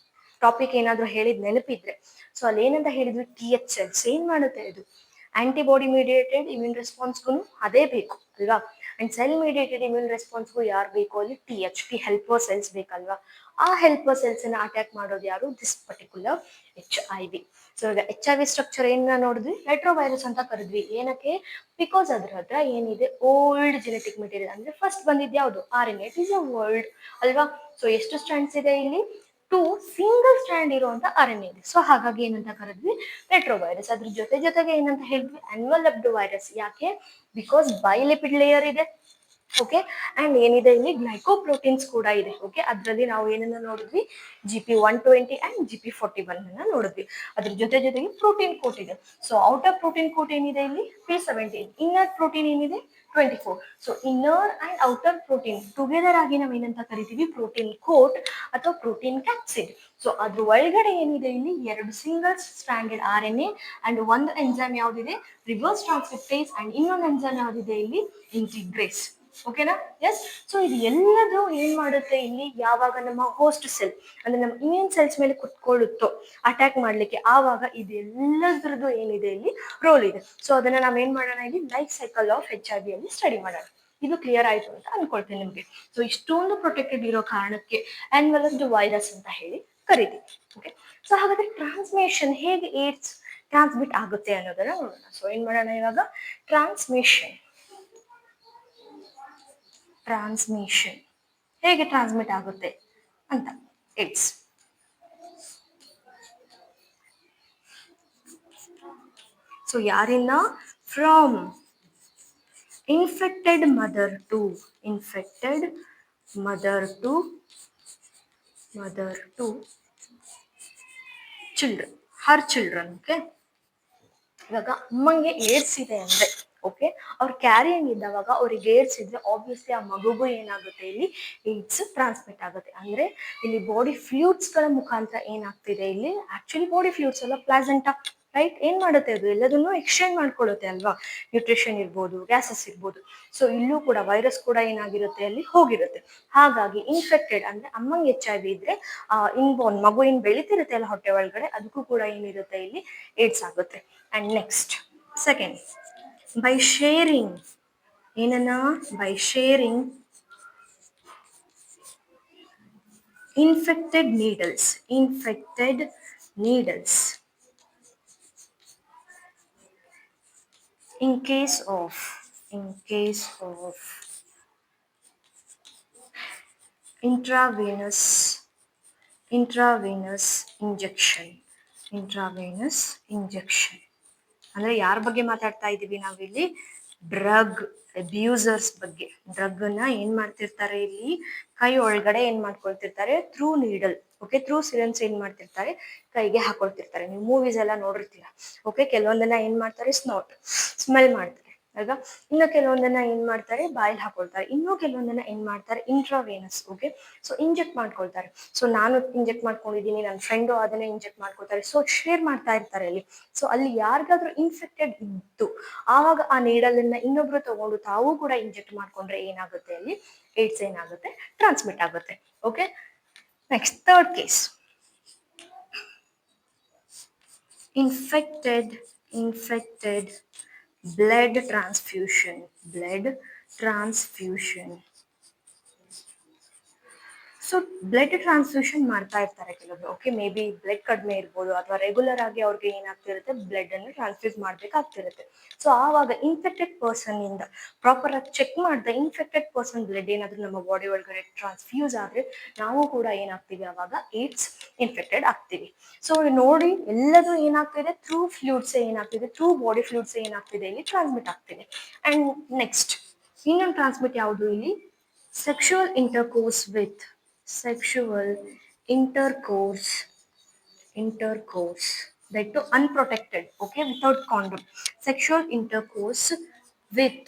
ಟಾಪಿಕ್ ಏನಾದ್ರು ಹೇಳಿದ್ ನೆನಪಿದ್ರೆ, ಸೊ ಅಲ್ಲಿ ಏನಂತ ಹೇಳಿದ್ವಿ TH ಸೆಲ್ಸ್ ಏನ್ ಮಾಡುತ್ತೆ ಇದು ಆಂಟಿಬಾಡಿ ಮೀಡಿಯೇಟೆಡ್ ಇಮ್ಯೂನ್ ರೆಸ್ಪಾನ್ಸ್ಗೂ ಅದೇ ಬೇಕು ಅಲ್ವಾ. ಅಂಡ್ ಸೆಲ್ ಮೀಡಿಯೇಟೆಡ್ ಇಮ್ಯೂನ್ ರೆಸ್ಪಾನ್ಸ್ಗೂ ಯಾರು ಬೇಕು ಅಲ್ಲಿ T ಹೆಲ್ಪರ್ ಸೆಲ್ಸ್ ಬೇಕಲ್ವಾ. ಆ ಹೆಲ್ಪರ್ ಸೆಲ್ಸ್ ಅನ್ನ ಅಟ್ಯಾಕ್ ಮಾಡೋದು ಯಾರು ದಿಸ್ ಪರ್ಟಿಕ್ಯುಲರ್ HIV. ಸೊ ಈಗ HIV ಸ್ಟ್ರಕ್ಚರ್ ಏನ ನೋಡಿದ್ವಿ ರೆಟ್ರೋವೈರಸ್ ಅಂತ ಕರೆದ್ವಿ. ಏನಕ್ಕೆ, ಬಿಕಾಸ್ ಅದ್ರ ಹತ್ರ ಏನಿದೆ ಓಲ್ಡ್ ಜೆನೆಟಿಕ್ ಮೆಟೀರಿಯಲ್, ಅಂದ್ರೆ ಫಸ್ಟ್ ಬಂದಿದ್ದು ಯಾವುದು RNA, it is a world ಅಲ್ವಾ. ಸೊ ಎಷ್ಟು ಸ್ಟ್ರಾಂಡ್ಸ್ ಇದೆ ಇಲ್ಲಿ 2 ಸಿಂಗಲ್ ಸ್ಟ್ರಾಂಡ್ ಇರುವಂತ RNA ಇದೆ. ಸೊ ಹಾಗಾಗಿ ಏನಂತ ಕರೆದ್ವಿ ರೆಟ್ರೋವೈರಸ್. ಅದ್ರ ಜೊತೆಗೆ ಏನಂತ ಹೇಳಿದ್ವಿ ಎನ್ವಲಪ್ಡ್ ವೈರಸ್. ಯಾಕೆ, ಬಿಕಾಸ್ ಬೈಲಿಪಿಡ್ ಲೇಯರ್ ಇದೆ. ಓಕೆ, ಅಂಡ್ ಏನಿದೆ ಇಲ್ಲಿ ಗ್ಲೈಕೋಪ್ರೋಟೀನ್ಸ್ ಕೂಡ ಇದೆ. ಓಕೆ, ಅದರಲ್ಲಿ ನಾವು ಏನನ್ನ ನೋಡಿದ್ವಿ GP120 ಅಂಡ್ GP41 ಅನ್ನ ನೋಡಿದ್ವಿ. ಅದ್ರ ಜೊತೆಗೆ ಪ್ರೋಟೀನ್ ಕೋಟ್ ಇದೆ. ಸೊ ಔಟರ್ ಪ್ರೋಟೀನ್ ಕೋಟ್ ಏನಿದೆ ಇಲ್ಲಿ P17, ಇನ್ನರ್ ಪ್ರೋಟೀನ್ ಏನಿದೆ 24. So inner and outer protein together ಆಗಿ ನಾವು ಏನಂತ ಕರಿತೀವಿ ಪ್ರೋಟೀನ್ ಕೋಟ್ ಅಥವಾ ಪ್ರೋಟೀನ್ ಕ್ಯಾಪ್ಸಿಡ್. ಸೊ ಅದ್ರ ಒಳಗಡೆ ಏನಿದೆ ಇಲ್ಲಿ 2 ಸಿಂಗಲ್ ಸ್ಟ್ರಾಂಡೆಡ್ RNA ಅಂಡ್ ಒಂದು ಎಂಜೈಮ್ ಯಾವ್ದಿದೆ ರಿವರ್ಸ್ ಟ್ರಾನ್ಸ್ಕ್ರಿಪ್ಟೇಸ್ ಅಂಡ್ ಇನ್ನೊಂದು ಎಂಜೈಮ್ ಯಾವ್ದಿದೆ ಇಲ್ಲಿ ಇಂಟಿಗ್ರೇಸ್. ಓಕೆನಾ, ಎಸ್. ಸೊ ಇದು ಎಲ್ಲದೂ ಏನ್ ಮಾಡುತ್ತೆ ಇಲ್ಲಿ ಯಾವಾಗ ನಮ್ಮ ಹೋಸ್ಟ್ ಸೆಲ್ ಅಂದ್ರೆ ನಮ್ಮ ಇಮ್ಯೂನ್ ಸೆಲ್ಸ್ ಮೇಲೆ ಕುತ್ಕೊಳ್ಳುತ್ತೋ ಅಟ್ಯಾಕ್ ಮಾಡ್ಲಿಕ್ಕೆ, ಆವಾಗ ಇದೆಲ್ಲದ್ರದ್ದು ಏನಿದೆ ಇಲ್ಲಿ ರೋಲ್ ಇದೆ. ಸೊ ಅದನ್ನ ನಾವೇನ್ ಮಾಡೋಣ ಇಲ್ಲಿ ಲೈಫ್ ಸೈಕಲ್ ಆಫ್ HIV ಅಲ್ಲಿ ಸ್ಟಡಿ ಮಾಡೋಣ. ಇದು ಕ್ಲಿಯರ್ ಆಯ್ತು ಅಂತ ಅನ್ಕೊಳ್ತೇನೆ ನಿಮ್ಗೆ. ಸೊ ಇಷ್ಟೊಂದು ಪ್ರೊಟೆಕ್ಟೆಡ್ ಇರೋ ಕಾರಣಕ್ಕೆ ಎನ್ವಲಪ್ಡ್ ವೈರಸ್ ಅಂತ ಹೇಳಿ ಕರಿತೀವಿ. ಓಕೆ, ಸೊ ಹಾಗಾದ್ರೆ ಟ್ರಾನ್ಸ್ಮಿಷನ್ ಹೇಗೆ ಏಡ್ಸ್ ಟ್ರಾನ್ಸ್ಮಿಟ್ ಆಗುತ್ತೆ ಅನ್ನೋದನ್ನ ನೋಡೋಣ. ಸೊ ಏನ್ ಮಾಡೋಣ ಇವಾಗ ಟ್ರಾನ್ಸ್ಮಿಷನ್ ಹೇಗೆ ಟ್ರಾನ್ಸ್ಮಿಟ್ ಆಗುತ್ತೆ ಅಂತ ಏಡ್ಸ್. ಸೊ ಯಾರಿಂದ, from infected mother to infected mother to mother to children, her children. Okay, ಇವಾಗ ಅಮ್ಮಂಗೆ ಏಡ್ಸ್ ಇದೆ ಅಂದ್ರೆ ಓಕೆ, ಅವ್ರು ಕ್ಯಾರಿಯಂಗ್ ಇದ್ದವಾಗ ಅವ್ರಿಗೆ ಏಡ್ಸ್ ಇದ್ರೆ ಆಬ್ವಿಯಸ್ಲಿ ಆ ಮಗುಗೂ ಏನಾಗುತ್ತೆ, ಇಲ್ಲಿ ಏಡ್ಸ್ ಟ್ರಾನ್ಸ್ಮಿಟ್ ಆಗುತ್ತೆ. ಅಂದ್ರೆ ಇಲ್ಲಿ ಬಾಡಿ ಫ್ಲೂಯಿಡ್ಸ್ ಗಳ ಮುಖಾಂತರ ಏನಾಗ್ತಿದೆ, ಇಲ್ಲಿ ಆಕ್ಚುಲಿ ಬಾಡಿ ಫ್ಲೂಯಿಡ್ಸ್ ಎಲ್ಲ ಪ್ಲಾಸೆಂಟಾ, ರೈಟ್, ಏನ್ ಮಾಡುತ್ತೆ ಅದು ಎಲ್ಲದನ್ನು ಎಕ್ಸ್ಚೇಂಜ್ ಮಾಡ್ಕೊಳ್ಳುತ್ತೆ ಅಲ್ವಾ, ನ್ಯೂಟ್ರಿಷನ್ ಇರ್ಬೋದು, ಗ್ಯಾಸಸ್ ಇರ್ಬೋದು. ಸೊ ಇಲ್ಲೂ ಕೂಡ ವೈರಸ್ ಕೂಡ ಏನಾಗಿರುತ್ತೆ, ಅಲ್ಲಿ ಹೋಗಿರುತ್ತೆ. ಹಾಗಾಗಿ ಇನ್ಫೆಕ್ಟೆಡ್ ಅಂದ್ರೆ ಅಮ್ಮಂಗೆ ಎಚ್ ಐ ವಿ ಇದ್ರೆ ಇನ್ಬೋರ್ನ್ ಮಗು ಏನ್ ಬೆಳಿತಿರುತ್ತೆ ಅಲ್ಲ ಹೊಟ್ಟೆ ಒಳಗಡೆ, ಅದಕ್ಕೂ ಕೂಡ ಏನಿರುತ್ತೆ, ಇಲ್ಲಿ ಏಡ್ಸ್ ಆಗುತ್ತೆ. And next second, by sharing ಏನನ್ನ, by sharing infected needles, infected needles in case of intravenous injection, intravenous injection ಅಂದ್ರೆ ಯಾರ ಬಗ್ಗೆ ಮಾತಾಡ್ತಾ ಇದೀವಿ ನಾವಿಲ್ಲಿ, ಡ್ರಗ್ ಅಬ್ಯೂಸರ್ಸ್ ಬಗ್ಗೆ. ಡ್ರಗ್ ಅನ್ನ ಏನ್ ಮಾಡ್ತಿರ್ತಾರೆ, ಇಲ್ಲಿ ಕೈ ಒಳಗಡೆ ಏನ್ ಮಾಡ್ಕೊಳ್ತಿರ್ತಾರೆ, ಥ್ರೂ ನೀಡಲ್, ಓಕೆ, ಥ್ರೂ ಸಿರೆನ್ಸ್ ಏನ್ ಮಾಡ್ತಿರ್ತಾರೆ, ಕೈಗೆ ಹಾಕೊಳ್ತಿರ್ತಾರೆ. ನೀವು ಮೂವೀಸ್ ಎಲ್ಲ ನೋಡಿರ್ತೀರಾ. ಓಕೆ, ಕೆಲವೊಂದನ್ನ ಏನ್ ಮಾಡ್ತಾರೆ, ಸ್ಮೆಲ್ ಮಾಡ್ತಾರೆ ಅಲ್ವಾ, ಇನ್ನು ಕೆಲವೊಂದನ್ನ ಏನ್ ಮಾಡ್ತಾರೆ, ಬಾಯಲ್ಲಿ ಹಾಕೊಳ್ತಾರೆ, ಇನ್ನು ಕೆಲವೊಂದನ್ನ ಏನ್ ಮಾಡ್ತಾರೆ, ಇಂಟ್ರಾವೇನಸ್, ಓಕೆ, ಸೊ ಇಂಜೆಕ್ಟ್ ಮಾಡ್ಕೊಳ್ತಾರೆ. ಸೊ ನಾನು ಇಂಜೆಕ್ಟ್ ಮಾಡ್ಕೊಂಡಿದ್ದೀನಿ, ನನ್ನ ಫ್ರೆಂಡು ಅದನ್ನ ಇಂಜೆಕ್ಟ್ ಮಾಡ್ಕೊಳ್ತಾರೆ, ಸೊ ಶೇರ್ ಮಾಡ್ತಾ ಇರ್ತಾರೆ ಅಲ್ಲಿ. ಸೊ ಅಲ್ಲಿ ಯಾರಿಗಾದ್ರೂ ಇನ್ಫೆಕ್ಟೆಡ್ ಇದ್ದು ಆವಾಗ ಆ ನೀಡಲನ್ನ ಇನ್ನೊಬ್ರು ತಗೊಂಡು ತಾವು ಕೂಡ ಇಂಜೆಕ್ಟ್ ಮಾಡ್ಕೊಂಡ್ರೆ ಏನಾಗುತ್ತೆ, ಅಲ್ಲಿ ಏಡ್ಸ್ ಏನಾಗುತ್ತೆ, ಟ್ರಾನ್ಸ್ಮಿಟ್ ಆಗುತ್ತೆ. Okay, next third case, infected blood transfusion, so blood transfusion ಮಾಡ್ತಾ ಇರ್ತಾರೆ ಕೆಲವರು. ಓಕೆ, ಮೇ ಬಿ ಬ್ಲಡ್ ಕಡಿಮೆ ಇರ್ಬೋದು, ಅಥವಾ ರೆಗ್ಯುಲರ್ ಆಗಿ ಅವ್ರಿಗೆ ಏನಾಗ್ತಿರುತ್ತೆ, ಬ್ಲಡ್ ಅನ್ನು ಟ್ರಾನ್ಸ್ಫ್ಯೂಸ್ ಮಾಡ್ಬೇಕಾಗ್ತಿರುತ್ತೆ. ಸೊ ಆವಾಗ ಇನ್ಫೆಕ್ಟೆಡ್ ಪರ್ಸನ್ ಇಂದ ಪ್ರಾಪರ್ ಆಗಿ ಚೆಕ್ ಮಾಡಿದ ಇನ್ಫೆಕ್ಟೆಡ್ ಪರ್ಸನ್ ಬ್ಲಡ್ ಏನಾದ್ರೂ ನಮ್ಮ ಬಾಡಿ ಒಳಗಡೆ ಟ್ರಾನ್ಸ್ಫ್ಯೂಸ್ ಆದ್ರೆ ನಾವು ಕೂಡ ಏನಾಗ್ತೀವಿ, ಅವಾಗ ಏಡ್ಸ್ ಇನ್ಫೆಕ್ಟೆಡ್ ಆಗ್ತೀವಿ. ಸೊ ನೋಡಿ ಎಲ್ಲದೂ ಏನಾಗ್ತಿದೆ, ಥ್ರೂ ಫ್ಲೂಯಿಡ್ಸ್ ಏನಾಗ್ತಿದೆ, ಥ್ರೂ ಬಾಡಿ ಫ್ಲೂಯಿಡ್ಸ್ ಏನಾಗ್ತಿದೆ, ಇಲ್ಲಿ ಟ್ರಾನ್ಸ್ಮಿಟ್ ಆಗ್ತಿದೆ. ಅಂಡ್ ನೆಕ್ಸ್ಟ್ ಇನ್ನೊಂದು ಟ್ರಾನ್ಸ್ಮಿಟ್ ಯಾವುದು, ಇಲ್ಲಿ sexual intercourse with sexual intercourse that to unprotected, okay, without condom, sexual intercourse with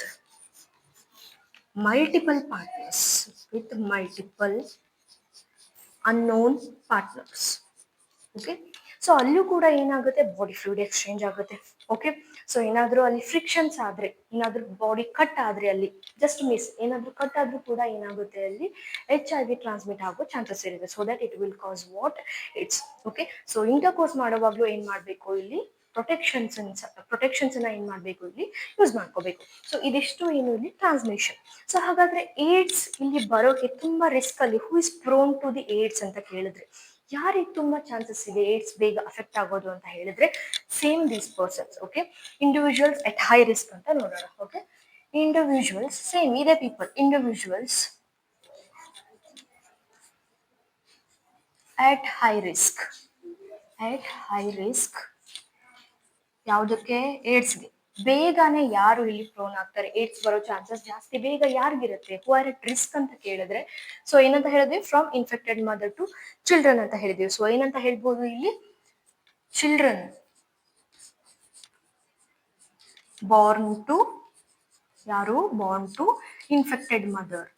multiple partners, with multiple unknown partners. Okay, so ಅಲ್ಲೂ ಕೂಡ ಏನಾಗುತ್ತೆ, ಬಾಡಿ ಫ್ಲೂಯಿಡ್ ಎಕ್ಸ್ಚೇಂಜ್ ಆಗುತ್ತೆ. ಓಕೆ, ಸೊ ಏನಾದ್ರೂ ಅಲ್ಲಿ ಫ್ರಿಕ್ಷನ್ಸ್ ಆದ್ರೆ, ಏನಾದ್ರೂ ಬಾಡಿ ಕಟ್ ಆದ್ರೆ, ಅಲ್ಲಿ ಜಸ್ಟ್ ಮಿಸ್ ಏನಾದ್ರೂ ಕಟ್ ಆದ್ರೂ ಕೂಡ ಏನಾಗುತ್ತೆ, ಅಲ್ಲಿ HIV ಟ್ರಾನ್ಸ್ಮಿಟ್ ಆಗೋ ಚಾನ್ಸಸ್ ಇರುತ್ತೆ. So that it will cause what, it's okay. So intercourse ಮಾಡುವಾಗ್ಲೂ ಏನ್ ಮಾಡ್ಬೇಕು, ಇಲ್ಲಿ ಪ್ರೊಟೆಕ್ಷನ್ಸ್ ಏನ್ ಮಾಡ್ಬೇಕು, ಇಲ್ಲಿ ಯೂಸ್ ಮಾಡ್ಕೋಬೇಕು. ಸೊ ಇದಿಷ್ಟು ಏನು, ಇಲ್ಲಿ ಟ್ರಾನ್ಸ್ಮಿಷನ್. ಸೊ ಹಾಗಾದ್ರೆ ಏಡ್ಸ್ ಇಲ್ಲಿ ಬರೋಕೆ ತುಂಬಾ ರಿಸ್ಕ್ ಅಲ್ಲಿ, who is prone to the AIDS ಅಂತ ಕೇಳಿದ್ರೆ ಯಾರಿಗೆ ತುಂಬಾ ಚಾನ್ಸಸ್ ಇದೆ ಏಡ್ಸ್ ಬೇಗ ಅಫೆಕ್ಟ್ ಆಗೋದು ಅಂತ ಹೇಳಿದ್ರೆ, same these persons. Okay, individuals at high risk ಅಂತ ನೋಡೋಣ. ಓಕೆ, ಇಂಡಿವಿಜುವಲ್ಸ್ ಸೇಮ್ ಇದೇ people, individuals at high risk, ಯಾವುದಕ್ಕೆ, ಏಡ್ಸ್ಗೆ. ಬೇಗನೆ ಯಾರು ಇಲ್ಲಿ ಪ್ರೋನ್ ಆಗ್ತಾರೆ, ಏಡ್ಸ್ ಬರೋ ಚಾನ್ಸಸ್ ಜಾಸ್ತಿ ಬೇಗ ಯಾರಿಗಿರುತ್ತೆ, ಹೂ ಆರ್ ಎಟ್ ರಿಸ್ಕ್ ಅಂತ ಕೇಳಿದ್ರೆ, ಸೊ ಏನಂತ ಹೇಳಿದ್ವಿ, from infected mother to children ಅಂತ ಹೇಳಿದ್ವಿ. ಸೊ ಏನಂತ ಹೇಳ್ಬೋದು, ಇಲ್ಲಿ children born to infected mother.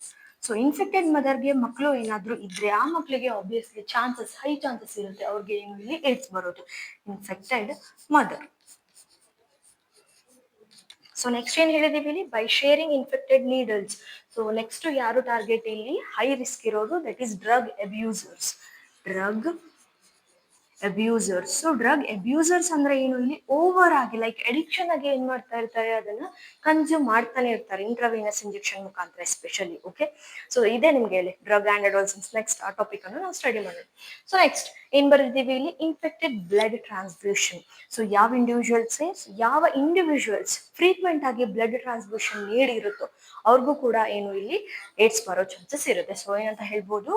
So infected ಮದರ್ಗೆ ಮಕ್ಕಳು ಏನಾದ್ರೂ ಇದ್ರೆ ಆ ಮಕ್ಕಳಿಗೆ ಆಬ್ವಿಯಸ್ಲಿ ಹೈ ಚಾನ್ಸಸ್ ಇರುತ್ತೆ ಅವ್ರಿಗೆ ಏನು, ಇಲ್ಲಿ ಏಡ್ಸ್ ಬರೋದು, ಇನ್ಫೆಕ್ಟೆಡ್ ಮದರ್. ಸೊ ನೆಕ್ಸ್ಟ್ ಏನ್ ಹೇಳಿದೀವಿ, ಇಲ್ಲಿ by sharing infected needles. So next ಯಾರು ಟಾರ್ಗೆಟ್, ಇಲ್ಲಿ ಹೈ ರಿಸ್ಕ್ ಇರೋದು, that is drug abusers. So drug abusers ಅಂದ್ರೆ ಏನು, ಇಲ್ಲಿ ಓವರ್ ಆಗಿ ಲೈಕ್ ಅಡಿಕ್ಷನ್ ಆಗಿ ಏನ್ ಮಾಡ್ತಾ ಇರ್ತಾರೆ, ಅದನ್ನ ಕನ್ಸ್ಯೂಮ್ ಮಾಡ್ತಾನೆ ಇರ್ತಾರೆ, ಇಂಟ್ರಾವೀನಸ್ ಇಂಜೆಕ್ಷನ್ ಮುಖಾಂತರ ಎಸ್ಪೆಷಲಿ. ಓಕೆ, ಸೊ ಇದೇ ನಿಮ್ಗೆ ಹೇಳಿ ಡ್ರಗ್ ಅಂಡ್ ಅಡಾಲ್ಸನ್ಸ್. ನೆಕ್ಸ್ಟ್ ಆ ಟಾಪಿಕ್ ಅನ್ನು ನಾವು ಸ್ಟಡಿ ಮಾಡೋಣ. ಸೊ ನೆಕ್ಸ್ಟ್ ಏನ್ ಬರೆದಿದ್ದೀವಿ, ಇಲ್ಲಿ ಇನ್ಫೆಕ್ಟೆಡ್ ಬ್ಲಡ್ ಟ್ರಾನ್ಸ್ಫ್ಯೂಷನ್. ಸೊ ಯಾವ ಇಂಡಿವಿಜುವಲ್ಸ್ ಫ್ರೀಕ್ವೆಂಟ್ ಆಗಿ ಬ್ಲಡ್ ಟ್ರಾನ್ಸ್ಫ್ಯೂಷನ್ ನೀಡಿರುತ್ತೋ ಅವ್ರಿಗೂ ಕೂಡ ಏನು, ಇಲ್ಲಿ ಏಡ್ಸ್ ಬರೋ ಚಾನ್ಸಸ್ ಇರುತ್ತೆ. ಸೊ ಏನಂತ ಹೇಳ್ಬೋದು,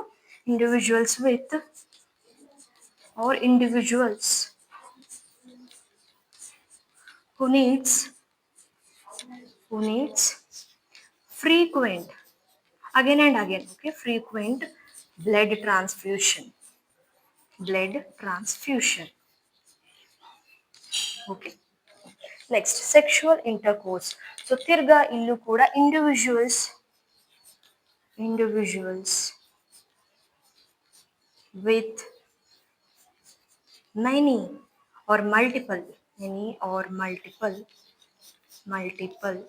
individuals who needs frequent, again and again, okay, frequent blood transfusion, okay. Next, sexual intercourse. So tirga illu kuda individuals with many or multiple multiple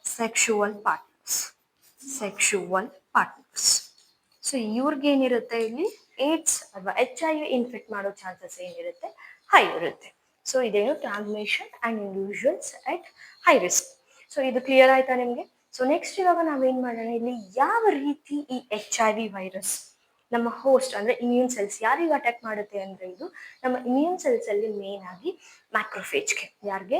sexual partners. So ಇವ್ರಿಗೇನಿರುತ್ತೆ ಇಲ್ಲಿ AIDS ಅಥವಾ HIV infect ಮಾಡೋ chances ಏನಿರುತ್ತೆ high ಇರುತ್ತೆ. So ಇದೇನು transmission and individuals at high risk. So ಇದು clear ಆಯ್ತಾ ನಿಮಗೆ? ಸೊ ನೆಕ್ಸ್ಟ್ ಇವಾಗ ನಾವೇನ್ ಮಾಡೋಣ, ಇಲ್ಲಿ ಯಾವ ರೀತಿ ಈ HIV ವೈರಸ್ ನಮ್ಮ ಹೋಸ್ಟ್ ಅಂದ್ರೆ ಇಮ್ಯೂನ್ ಸೆಲ್ಸ್ ಯಾರಿಗೆ ಅಟ್ಯಾಕ್ ಮಾಡುತ್ತೆ ಅಂದ್ರೆ ಇದು ನಮ್ಮ ಇಮ್ಯೂನ್ ಸೆಲ್ಸ್ ಅಲ್ಲಿ ಮೇನ್ ಆಗಿ ಮ್ಯಾಕ್ರೋಫೇಜ್ಗೆ, ಯಾರಿಗೆ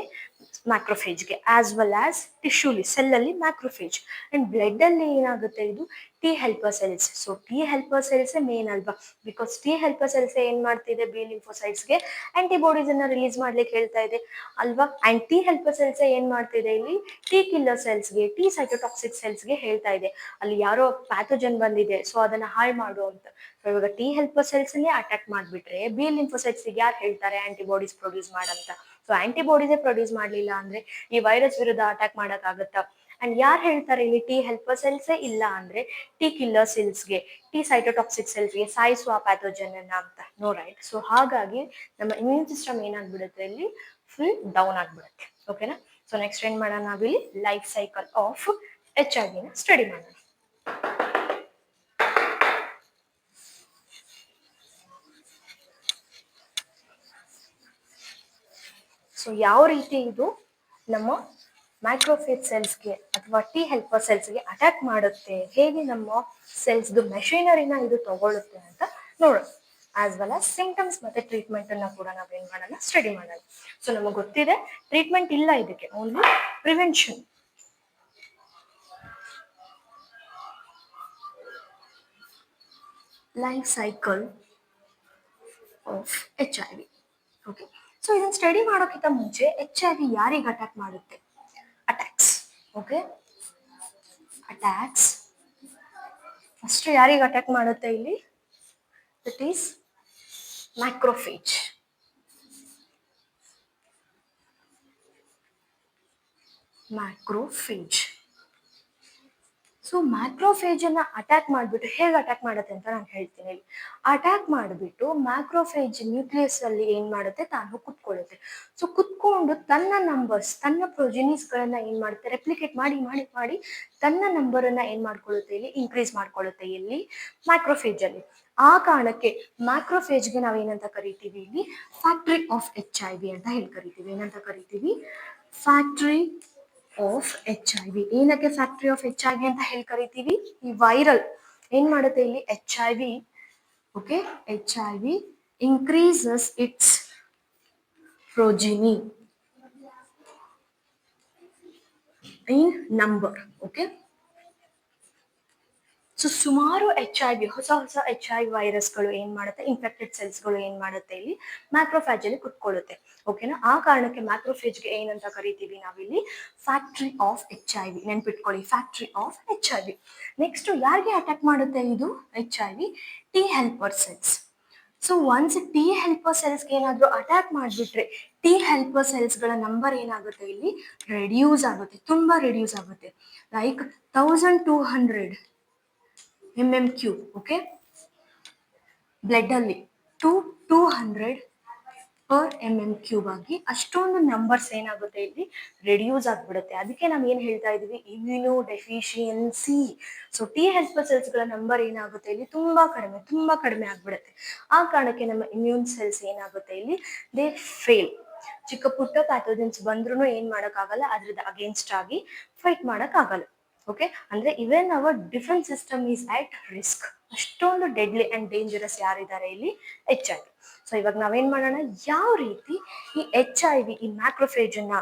ಮ್ಯಾಕ್ರೋಫೇಜ್ಗೆ ಆಸ್ ವೆಲ್ ಆಸ್ ಟಿಶ್ಯೂಲಿ ಸೆಲ್ ಅಲ್ಲಿ ಮ್ಯಾಕ್ರೋಫೇಜ್ ಅಂಡ್ ಬ್ಲಡ್ ಅಲ್ಲಿ ಏನಾಗುತ್ತೆ ಇದು T helper cells. So T helper cells main ಅಲ್ವಾ, ಬಿಕಾಸ್ ಟಿ ಹೆಲ್ಪರ್ ಸೆಲ್ಸ್ ಏನ್ ಮಾಡ್ತಿದೆ ಬಿ ಲಿಂಫೋಸೈಟ್ಸ್ಗೆ ಆಂಟಿಬಾಡೀಸ್ ಅನ್ನ ರಿಲೀಸ್ ಮಾಡ್ಲಿಕ್ಕೆ ಹೇಳ್ತಾ ಇದೆ ಅಲ್ವಾ. ಅಂಡ್ ಟಿ ಹೆಲ್ಪರ್ ಸೆಲ್ಸ್ ಏನ್ ಮಾಡ್ತಿದೆ ಇಲ್ಲಿ ಟಿ ಕಿಲ್ಲರ್ ಸೆಲ್ಸ್ಗೆ, ಟಿ ಸೈಟೋಟಾಕ್ಸಿಕ್ ಸೆಲ್ಸ್ಗೆ ಹೇಳ್ತಾ ಇದೆ ಅಲ್ಲಿ ಯಾರೋ ಪ್ಯಾಥೋಜನ್ ಬಂದಿದೆ ಸೊ ಅದನ್ನ ಹಾಳು ಮಾಡು ಅಂತ. ಸೊ ಇವಾಗ ಟಿ ಹೆಲ್ಪರ್ ಸೆಲ್ಸ್ ಅನ್ನೇ ಅಟ್ಯಾಕ್ ಮಾಡ್ಬಿಟ್ರೆ ಬಿ ಲಿಂಫೋಸೈಟ್ಸ್ ಯಾರು ಹೇಳ್ತಾರೆ ಆಂಟಿಬಾಡೀಸ್ ಪ್ರೊಡ್ಯೂಸ್ ಮಾಡಂತ. ಸೊ ಆಂಟಿಬಾಡೀಸೇ ಪ್ರೊಡ್ಯೂಸ್ ಮಾಡ್ಲಿಲ್ಲ ಅಂದ್ರೆ ಈ ವೈರಸ್ ವಿರುದ್ಧ ಅಟ್ಯಾಕ್ ಮಾಡಕ್ ಆಗುತ್ತಾ? ಅಂಡ್ ಯಾರು ಹೇಳ್ತಾರೆ ಇಲ್ಲಿ ಟಿ ಹೆಲ್ಪರ್ ಸೆಲ್ಸೇ ಇಲ್ಲ ಅಂದ್ರೆ ಟಿ ಕಿಲ್ಲರ್ ಸೆಲ್ಸ್ಗೆ, ಟಿ ಸೈಟೋಟಾಕ್ಸಿಕ್ ಸೆಲ್ಸ್ಗೆ ಸಾಯಿಸುವ ಪ್ಯಾಥೋಜನ್ ಅನ್ನ ಅಂತ. No right. ಸೊ ಹಾಗಾಗಿ ನಮ್ಮ ಇಮ್ಯೂನ್ ಸಿಸ್ಟಮ್ ಏನಾಗ್ಬಿಡುತ್ತೆ ಇಲ್ಲಿ ಫುಲ್ ಡೌನ್ ಆಗ್ಬಿಡುತ್ತೆ. ಓಕೆನಾ? ಸೊ ನೆಕ್ಸ್ಟ್ ಏನ್ ಮಾಡೋಣ, ನಾವಿಲ್ಲಿ ಲೈಫ್ ಸೈಕಲ್ ಆಫ್ HIV ನ ಸ್ಟಡಿ ಮಾಡೋಣ. ಸೊ ಯಾವ ರೀತಿ ಇದು ನಮ್ಮ ಮೈಕ್ರೋಫೇಜ್ ಸೆಲ್ಸ್ಗೆ ಅಥವಾ ಟಿ ಹೆಲ್ಪರ್ ಸೆಲ್ಸ್ಗೆ ಅಟ್ಯಾಕ್ ಮಾಡುತ್ತೆ, ಹೇಗೆ ನಮ್ಮ ಸೆಲ್ಸ್ದು ಮೆಷಿನರಿನ ಇದು ತಗೊಳುತ್ತೆ ಅಂತ ನೋಡೋಣ. ಆಸ್ ವೆಲ್ ಆಸ್ ಸಿಂಪ್ಟಮ್ಸ್ ಮತ್ತೆ ಟ್ರೀಟ್ಮೆಂಟ್ ಅನ್ನ ಕೂಡ ನಾವೇನ್ ಮಾಡೋಣ, ಸ್ಟಡಿ ಮಾಡೋಣ. ಸೊ ನಮಗೆ ಗೊತ್ತಿದೆ ಟ್ರೀಟ್ಮೆಂಟ್ ಇಲ್ಲ ಇದಕ್ಕೆ, only prevention. Life cycle of HIV. Okay. So ಇದನ್ನ ಸ್ಟಡಿ ಮಾಡೋಕ್ಕಿಂತ ಮುಂಚೆ HIV ಯಾರಿಗೆ ಅಟ್ಯಾಕ್ ಮಾಡುತ್ತೆ? ಅಟ್ಯಾಕ್ಸ್. ಓಕೆ, ಅಟ್ಯಾಕ್ಸ್ ಫಸ್ಟ್ ಯಾರಿಗೆ ಅಟ್ಯಾಕ್ ಮಾಡುತ್ತೆ ಇಲ್ಲಿ? That is macrophage. So macrophage ಅನ್ನ ಅಟ್ಯಾಕ್ ಮಾಡಿಬಿಟ್ಟು ಹೇಗೆ ಅಟ್ಯಾಕ್ ಮಾಡುತ್ತೆ ಅಂತ ನಾನು ಹೇಳ್ತೀನಿ. ಇಲ್ಲಿ ಅಟ್ಯಾಕ್ ಮಾಡಿಬಿಟ್ಟು ಮ್ಯಾಕ್ರೋಫೇಜ್ ನ್ಯೂಕ್ಲಿಯಸ್ ಅಲ್ಲಿ ಏನ್ ಮಾಡುತ್ತೆ, ತಾನು ಕುತ್ಕೊಳ್ಳುತ್ತೆ. ಸೊ ಕುತ್ಕೊಂಡು ತನ್ನ ನಂಬರ್ಸ್, ತನ್ನ ಪ್ರೊಜಿನೀಸ್ ಗಳನ್ನ ಏನ್ ಮಾಡುತ್ತೆ, ರೆಪ್ಲಿಕೇಟ್ ಮಾಡಿ ಮಾಡಿ ಮಾಡಿ ತನ್ನ ನಂಬರ್ ಅನ್ನ ಏನ್ ಮಾಡ್ಕೊಳ್ಳುತ್ತೆ, ಇಲ್ಲಿ ಇನ್ಕ್ರೀಸ್ ಮಾಡ್ಕೊಳ್ಳುತ್ತೆ ಇಲ್ಲಿ ಮ್ಯಾಕ್ರೋಫೇಜ್ ಅಲ್ಲಿ. ಆ ಕಾರಣಕ್ಕೆ ಮ್ಯಾಕ್ರೋಫೇಜ್ಗೆ ನಾವೇನಂತ ಕರಿತೀವಿ, ಇಲ್ಲಿ ಫ್ಯಾಕ್ಟ್ರಿ ಆಫ್ HIV ಅಂತ ಹೇಳಿ ಕರಿತೀವಿ. ಏನಂತ ಕರಿತೀವಿ? Factory of HIV. ಏನಕ್ಕೆ ಫ್ಯಾಕ್ಟ್ರಿ ಆಫ್ HIV ಅಂತ ಹೇಳಿ ಕರಿತೀವಿ? ಈ ವೈರಲ್ ಏನ್ ಮಾಡುತ್ತೆ ಇಲ್ಲಿ HIV, okay, HIV increases its progeny in number. Okay. So ಸುಮಾರು HIV, ಹೊಸ HIV ವೈರಸ್ಗಳು ಏನ್ ಮಾಡುತ್ತೆ, ಇನ್ಫೆಕ್ಟೆಡ್ ಸೆಲ್ಸ್ಗಳು ಏನ್ ಮಾಡುತ್ತೆ, ಇಲ್ಲಿ ಮ್ಯಾಕ್ರೋಫೇಜ್ ಅಲ್ಲಿ ಕುತ್ಕೊಳ್ಳುತ್ತೆ. ಓಕೆನಾ? ಆ ಕಾರಣಕ್ಕೆ ಮ್ಯಾಕ್ರೋಫೇಜ್ಗೆ ಏನಂತ ಕರಿತೀವಿ ನಾವಿಲ್ಲಿ? Factory of HIV. ನೆನ್ಪಿಟ್ಕೊಳ್ಳಿ, ಫ್ಯಾಕ್ಟ್ರಿ ಆಫ್ HIV. ನೆಕ್ಸ್ಟ್ ಯಾರಿಗೆ ಅಟ್ಯಾಕ್ ಮಾಡುತ್ತೆ ಇದು HIV? T helper cells. So once T helper ಸೆಲ್ಸ್ಗೆ ಏನಾದ್ರು ಅಟ್ಯಾಕ್ ಮಾಡಿಬಿಟ್ರೆ ಟಿ ಹೆಲ್ಪರ್ ಸೆಲ್ಸ್ಗಳ ನಂಬರ್ ಏನಾಗುತ್ತೆ, ಇಲ್ಲಿ ರೆಡ್ಯೂಸ್ ಆಗುತ್ತೆ, ತುಂಬಾ ರೆಡ್ಯೂಸ್ ಆಗುತ್ತೆ. Like 1200 mmQ. ಓಕೆ, ಬ್ಲಡ್ ಅಲ್ಲಿ 200 per mmQ ಆಗಿ ಅಷ್ಟೊಂದು ನಂಬರ್ಸ್ ಏನಾಗುತ್ತೆ ಇಲ್ಲಿ ರೆಡ್ಯೂಸ್ ಆಗ್ಬಿಡುತ್ತೆ. ಅದಕ್ಕೆ ನಾವು ಏನ್ ಹೇಳ್ತಾ ಇದೀವಿ, immuno deficiency. So T helper cells ಗಳ ನಂಬರ್ ಏನಾಗುತ್ತೆ ಇಲ್ಲಿ ತುಂಬಾ ಕಡಿಮೆ ಆಗ್ಬಿಡುತ್ತೆ. ಆ ಕಾರಣಕ್ಕೆ ನಮ್ಮ ಇಮ್ಯೂನ್ ಸೆಲ್ಸ್ ಏನಾಗುತ್ತೆ ಇಲ್ಲಿ ದೇ ಫೇಲ್. ಚಿಕ್ಕ ಪುಟ್ಟ ಪ್ಯಾಥೋಜನ್ಸ್ ಬಂದ್ರು ಏನ್ ಮಾಡಕ್ಕಾಗಲ್ಲ, ಅದ್ರದ್ದು ಅಗೇನ್ಸ್ಟ್ ಆಗಿ ಫೈಟ್ ಮಾಡಕ್ ಆಗಲ್ಲ. ಓಕೆ, ಅಂದ್ರೆ even our defence system is at risk. ಅಷ್ಟೊಂದು ಡೆಡ್ಲಿ ಅಂಡ್ ಡೇಂಜರಸ್ ಯಾರಿದ್ದಾರೆ ಇಲ್ಲಿ? HIV. ಸೊ ಇವಾಗ ನಾವೇನ್ ಮಾಡೋಣ, ಯಾವ ರೀತಿ ಈ HIV ಈ ಮ್ಯಾಕ್ರೋಫೇಜ್ ಅನ್ನ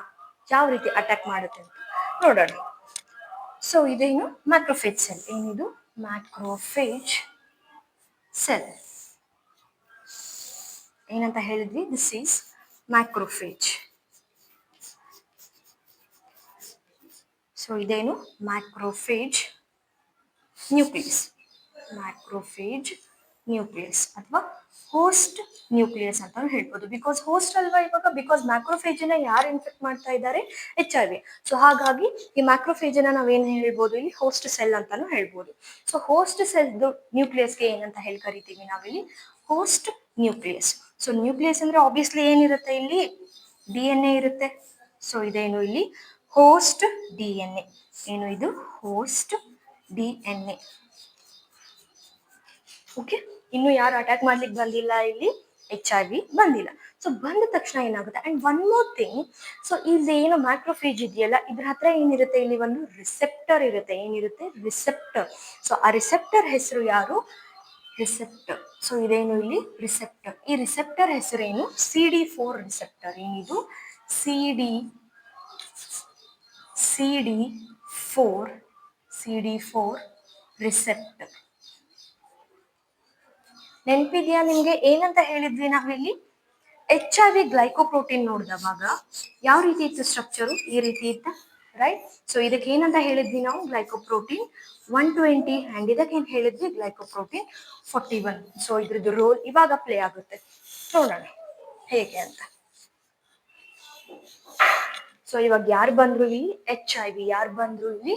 ಯಾವ ರೀತಿ ಅಟ್ಯಾಕ್ ಮಾಡುತ್ತೆ ಅಂತ ನೋಡೋಣ. ಸೊ ಇದೇನು ಮ್ಯಾಕ್ರೋಫೇಜ್ ಸೆಲ್. ಏನಿದು ಮ್ಯಾಕ್ರೋಫೇಜ್ ಸೆಲ್ ಏನಂತ ಹೇಳಿದ್ವಿ? This is macrophage. ಸೊ ಇದೇನು ಮ್ಯಾಕ್ರೋಫೇಜ್ ನ್ಯೂಕ್ಲಿಯಸ್. ಮ್ಯಾಕ್ರೋಫೇಜ್ ನ್ಯೂಕ್ಲಿಯಸ್ ಅಥವಾ ಹೋಸ್ಟ್ ನ್ಯೂಕ್ಲಿಯಸ್ ಅಂತ ಹೇಳ್ಬೋದು. ಬಿಕಾಸ್ ಹೋಸ್ಟ್ ಅಲ್ವಾ ಇವಾಗ, ಬಿಕಾಸ್ ಮ್ಯಾಕ್ರೋಫೇಜ್ ನ ಯಾರು ಇನ್ಫೆಕ್ಟ್ ಮಾಡ್ತಾ ಇದ್ದಾರೆ, HIV. ಸೊ ಹಾಗಾಗಿ ಈ ಮ್ಯಾಕ್ರೋಫೇಜ್ ನ ನಾವೇನ್ ಹೇಳ್ಬೋದು ಇಲ್ಲಿ, ಹೋಸ್ಟ್ ಸೆಲ್ ಅಂತಾನು ಹೇಳ್ಬೋದು. ಸೊ ಹೋಸ್ಟ್ ಸೆಲ್ ನ್ಯೂಕ್ಲಿಯಸ್ಗೆ ಏನಂತ ಹೇಳಿ ಕರಿತೀವಿ ನಾವಿಲ್ಲಿ, ಹೋಸ್ಟ್ ನ್ಯೂಕ್ಲಿಯಸ್. ಸೊ ನ್ಯೂಕ್ಲಿಯಸ್ ಅಂದ್ರೆ ಆಬ್ವಿಯಸ್ಲಿ ಏನಿರುತ್ತೆ ಇಲ್ಲಿ, DNA ಇರುತ್ತೆ. ಸೊ ಇದೇನು ಇಲ್ಲಿ ಹೋಸ್ಟ್ DNA. ಏನು ಇದು ಹೋಸ್ಟ್ DNA. ಓಕೆ, ಇನ್ನು ಯಾರು ಅಟ್ಯಾಕ್ ಮಾಡ್ಲಿಕ್ಕೆ ಬಂದಿಲ್ಲ ಇಲ್ಲಿ, HIV ಬಂದಿಲ್ಲ. ಸೊ ಬಂದ ತಕ್ಷಣ ಏನಾಗುತ್ತೆ, and one more thing, so ಇಲ್ಲಿ ಏನು ಮ್ಯಾಕ್ರೋಫೇಜ್ ಇದೆಯಲ್ಲ, ಇದ್ರ ಹತ್ರ ಏನಿರುತ್ತೆ ಇಲ್ಲಿ ಒಂದು ರಿಸೆಪ್ಟರ್ ಇರುತ್ತೆ. ಏನಿರುತ್ತೆ, ರಿಸೆಪ್ಟರ್. ಸೊ ಆ ರಿಸೆಪ್ಟರ್ ಹೆಸರು ಯಾರು, ರಿಸೆಪ್ಟರ್. ಸೊ ಇದೇನು ಇಲ್ಲಿ ರಿಸೆಪ್ಟರ್. ಈ ರಿಸೆಪ್ಟರ್ ಹೆಸರೇನು, CD4 ರಿಸೆಪ್ಟರ್. ಏನಿದು CD4 ರಿಸೆಪ್ಟರ್. ನೆನಪಿದ್ಯಾ ನಿಮ್ಗೆ, ಏನಂತ ಹೇಳಿದ್ವಿ ನಾವಿಲ್ಲಿ, HIV ಗ್ಲೈಕೋಪ್ರೋಟೀನ್ ನೋಡಿದವಾಗ ಯಾವ ರೀತಿ ಇತ್ತು ಸ್ಟ್ರಕ್ಚರು, ಈ ರೀತಿ ಇತ್ತ, ರೈಟ್. ಸೊ ಇದಕ್ಕೆ ಏನಂತ ಹೇಳಿದ್ವಿ ನಾವು, ಗ್ಲೈಕೋಪ್ರೋಟೀನ್ 120, ಅಂಡ್ ಇದಕ್ಕೆ ಏನ್ ಹೇಳಿದ್ವಿ, ಗ್ಲೈಕೋಪ್ರೋಟೀನ್ 41. ಸೊ ಇದ್ರದ್ದು ರೋಲ್ ಇವಾಗ ಪ್ಲೇ ಆಗುತ್ತೆ, ನೋಡೋಣ ಹೇಗೆ ಅಂತ. ಸೊ ಇವಾಗ ಯಾರು ಬಂದ್ರು ಇಲ್ಲಿ, HIV. ಯಾರು ಬಂದ್ರು ಇಲ್ಲಿ,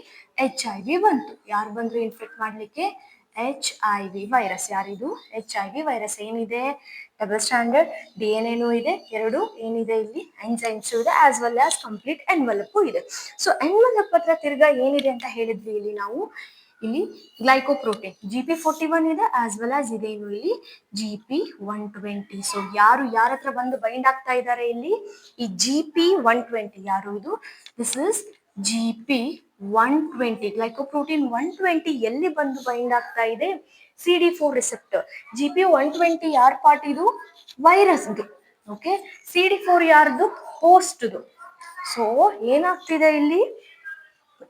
HIV ಬಂತು. ಯಾರು ಬಂದ್ರು ಇನ್ಫೆಕ್ಟ್ ಮಾಡ್ಲಿಕ್ಕೆ, HIV ವೈರಸ್. ಯಾರಿದು, HIV ವೈರಸ್. ಏನಿದೆ, ಡಬಲ್ ಸ್ಟ್ಯಾಂಡರ್ಡ್ DNA ಇದೆ, ಎರಡು ಏನಿದೆ ಇಲ್ಲಿ, ಎಂಜೈಮ್ಸ್ ಇದೆ, as well as complete envelope ಇದೆ. ಸೊ ಎನ್ವಲಪ್ ಹತ್ರ ತಿರ್ಗಾ ಏನಿದೆ ಅಂತ ಹೇಳಿದ್ವಿ ಇಲ್ಲಿ ನಾವು, ಇಲ್ಲಿ ಗ್ಲೈಕೋಪ್ರೋಟೀನ್ GP41 ಇದೆ, ಆಸ್ ವೆಲ್ ಆಸ್ ಇದೇನು ಇಲ್ಲಿ GP120. ಸೊ ಯಾರು ಯಾರ ಹತ್ರ ಬಂದು ಬೈಂಡ್ ಆಗ್ತಾ ಇದ್ದಾರೆ ಇಲ್ಲಿ, ಈ GP120. ಯಾರು ಇದು, ದಿಸ್ ಇಸ್ GP120. ಗ್ಲೈಕೋಪ್ರೋಟೀನ್ 120 ಎಲ್ಲಿ ಬಂದು ಬೈಂಡ್ ಆಗ್ತಾ ಇದೆ, CD4 ರಿಸೆಪ್ಟರ್. GP120 ಯಾರ ಪಾರ್ಟ್, ಇದು ವೈರಸ್ದು. ಓಕೆ, CD4 ಯಾರ್ದು, ಹೋಸ್ಟ್ದು. ಸೊ ಏನಾಗ್ತಿದೆ ಇಲ್ಲಿ,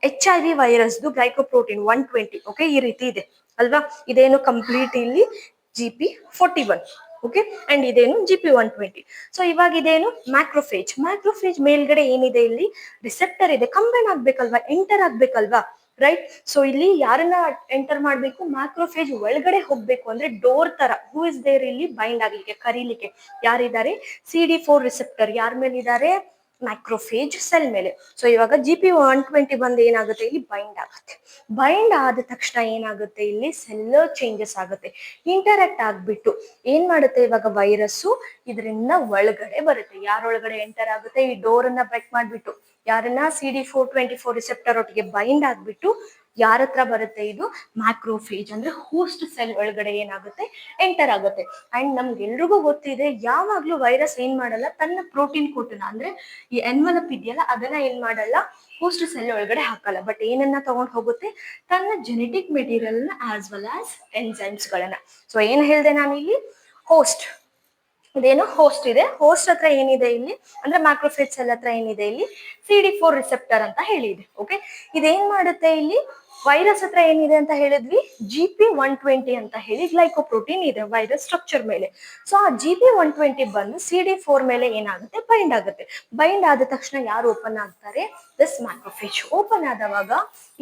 HIV ವೈರಸ್ದು ಗ್ಲೈಕೋಪ್ರೋಟೀನ್ 120. ಓಕೆ, ಈ ರೀತಿ ಇದೆ ಅಲ್ವಾ. ಇದೇನು ಕಂಪ್ಲೀಟ್ ಇಲ್ಲಿ GP41. ಓಕೆ, ಅಂಡ್ ಇದೇನು GP120. ಸೊ ಇವಾಗ ಇದೇನು ಮ್ಯಾಕ್ರೋಫೇಜ್. ಮ್ಯಾಕ್ರೋಫೇಜ್ ಮೇಲ್ಗಡೆ ಏನಿದೆ ಇಲ್ಲಿ, ರಿಸೆಪ್ಟರ್ ಇದೆ. ಕಂಬೈನ್ ಆಗ್ಬೇಕಲ್ವಾ, ಎಂಟರ್ ಆಗ್ಬೇಕಲ್ವಾ, ರೈಟ್. ಸೊ ಇಲ್ಲಿ ಯಾರನ್ನ ಎಂಟರ್ ಮಾಡ್ಬೇಕು, ಮ್ಯಾಕ್ರೋಫೇಜ್ ಒಳಗಡೆ ಹೋಗ್ಬೇಕು ಅಂದ್ರೆ ಡೋರ್ ತರ, ಹೂ ಇಸ್ ದೇರ್ ಇಲ್ಲಿ ಬೈಂಡ್ ಆಗ್ಲಿಕ್ಕೆ, ಕರೀಲಿಕ್ಕೆ ಯಾರಿದ್ದಾರೆ, CD4 ರಿಸೆಪ್ಟರ್. ಯಾರ ಮೇಲೆ ಇದ್ದಾರೆ, ಮ್ಯಾಕ್ರೋಫೇಜ್ ಸೆಲ್ ಮೇಲೆ. ಸೊ ಇವಾಗ GP120 ಬಂದು ಏನಾಗುತ್ತೆ ಇಲ್ಲಿ, ಬೈಂಡ್ ಆಗುತ್ತೆ. ಬೈಂಡ್ ಆದ ತಕ್ಷಣ ಏನಾಗುತ್ತೆ ಇಲ್ಲಿ, ಸೆಲ್ಲರ್ ಚೇಂಜಸ್ ಆಗುತ್ತೆ, ಇಂಟರಾಕ್ಟ್ ಆಗ್ಬಿಟ್ಟು ಏನ್ ಮಾಡುತ್ತೆ, ಇವಾಗ ವೈರಸ್ಸು ಇದರಿಂದ ಒಳಗಡೆ ಬರುತ್ತೆ. ಯಾರೊಳಗಡೆ ಎಂಟರ್ ಆಗುತ್ತೆ, ಈ ಡೋರ್ ಅನ್ನ ಬ್ರೇಕ್ ಮಾಡ್ಬಿಟ್ಟು ಯಾರನ್ನ, CD424 ರಿಸೆಪ್ಟರ್ ಒಟ್ಟಿಗೆ ಬೈಂಡ್ ಆಗ್ಬಿಟ್ಟು ಯಾರ ಹತ್ರ ಬರುತ್ತೆ, ಇದು ಮ್ಯಾಕ್ರೋಫೇಜ್ ಅಂದ್ರೆ ಹೋಸ್ಟ್ ಸೆಲ್ ಒಳಗಡೆ ಏನಾಗುತ್ತೆ, ಎಂಟರ್ ಆಗುತ್ತೆ. ಅಂಡ್ ನಮ್ಗೆಲ್ರಿಗೂ ಗೊತ್ತಿದೆ, ಯಾವಾಗ್ಲೂ ವೈರಸ್ ಏನ್ ಮಾಡಲ್ಲ, ತನ್ನ ಪ್ರೋಟೀನ್ ಕೋಟನ ಅಂದ್ರೆ ಈ ಎನ್ವಲಪ್ ಇದೆಯಲ್ಲ, ಅದನ್ನ ಏನ್ ಮಾಡಲ್ಲ, ಹೋಸ್ಟ್ ಸೆಲ್ ಒಳಗಡೆ ಹಾಕಲ್ಲ. ಬಟ್ ಏನನ್ನ ತಗೊಂಡ್ ಹೋಗುತ್ತೆ, ತನ್ನ ಜೆನೆಟಿಕ್ ಮೆಟೀರಿಯಲ್ ನ ಆಸ್ ವೆಲ್ ಆಸ್ ಎಂಜೈಮ್ಸ್ ಗಳನ್ನ. ಸೊ ಏನ್ ಹೇಳ್ದೆ ನಾನು ಇಲ್ಲಿ, ಹೋಸ್ಟ್. ಇದೇನು ಹೋಸ್ಟ್ ಇದೆ. ಹೋಸ್ಟ್ ಹತ್ರ ಏನಿದೆ ಇಲ್ಲಿ ಅಂದ್ರೆ ಮ್ಯಾಕ್ರೋಫೇಜ್ ಸೆಲ್ ಹತ್ರ ಏನಿದೆ ಇಲ್ಲಿ, CD4 ರಿಸೆಪ್ಟರ್ ಅಂತ ಹೇಳಿದೆ. ಓಕೆ, ಇದೇನ್ ಮಾಡುತ್ತೆ ಇಲ್ಲಿ, ವೈರಸ್ ಹತ್ರ ಏನಿದೆ ಅಂತ ಹೇಳಿದ್ವಿ, GP120 ಅಂತ ಹೇಳಿ ಗ್ಲೈಕೋಪ್ರೋಟೀನ್ ಇದೆ ವೈರಸ್ ಸ್ಟ್ರಕ್ಚರ್ ಮೇಲೆ. ಸೊ ಆ GP120 ಬಂದು CD4 ಮೇಲೆ ಏನಾಗುತ್ತೆ, ಬೈಂಡ್ ಆಗುತ್ತೆ. ಬೈಂಡ್ ಆದ ತಕ್ಷಣ ಯಾರು ಓಪನ್ ಆಗ್ತಾರೆ, ದಿಸ್ ಮ್ಯಾಕ್ರೋಫೇಜ್. ಓಪನ್ ಆದವಾಗ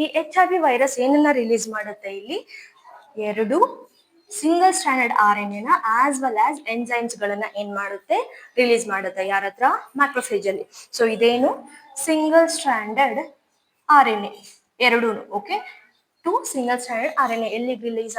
ಈ HIV ವೈರಸ್ ಏನನ್ನ ರಿಲೀಸ್ ಮಾಡುತ್ತೆ ಇಲ್ಲಿ, ಎರಡು ಸಿಂಗಲ್ ಸ್ಟ್ಯಾಂಡರ್ಡ್ RNA ನ ಆಸ್ ವೆಲ್ ಆಸ್ ಎಂಜೈಮ್ಸ್ ಗಳನ್ನ ಏನ್ ಮಾಡುತ್ತೆ, ರಿಲೀಸ್ ಮಾಡುತ್ತೆ. ಯಾರ ಹತ್ರ, ಮ್ಯಾಕ್ರೋಫೇಜ್ ಅಲ್ಲಿ. ಸೊ ಇದೇನು ಸಿಂಗಲ್ ಸ್ಟ್ಯಾಂಡರ್ಡ್ RNA ಎರಡೂ. ಓಕೆ, 2 ಸಿಂಗಲ್ ಸ್ಟ್ಯಾಂಡರ್ಡ್ RNA ಎಲ್ಲಿ ರಿಲೀಸ್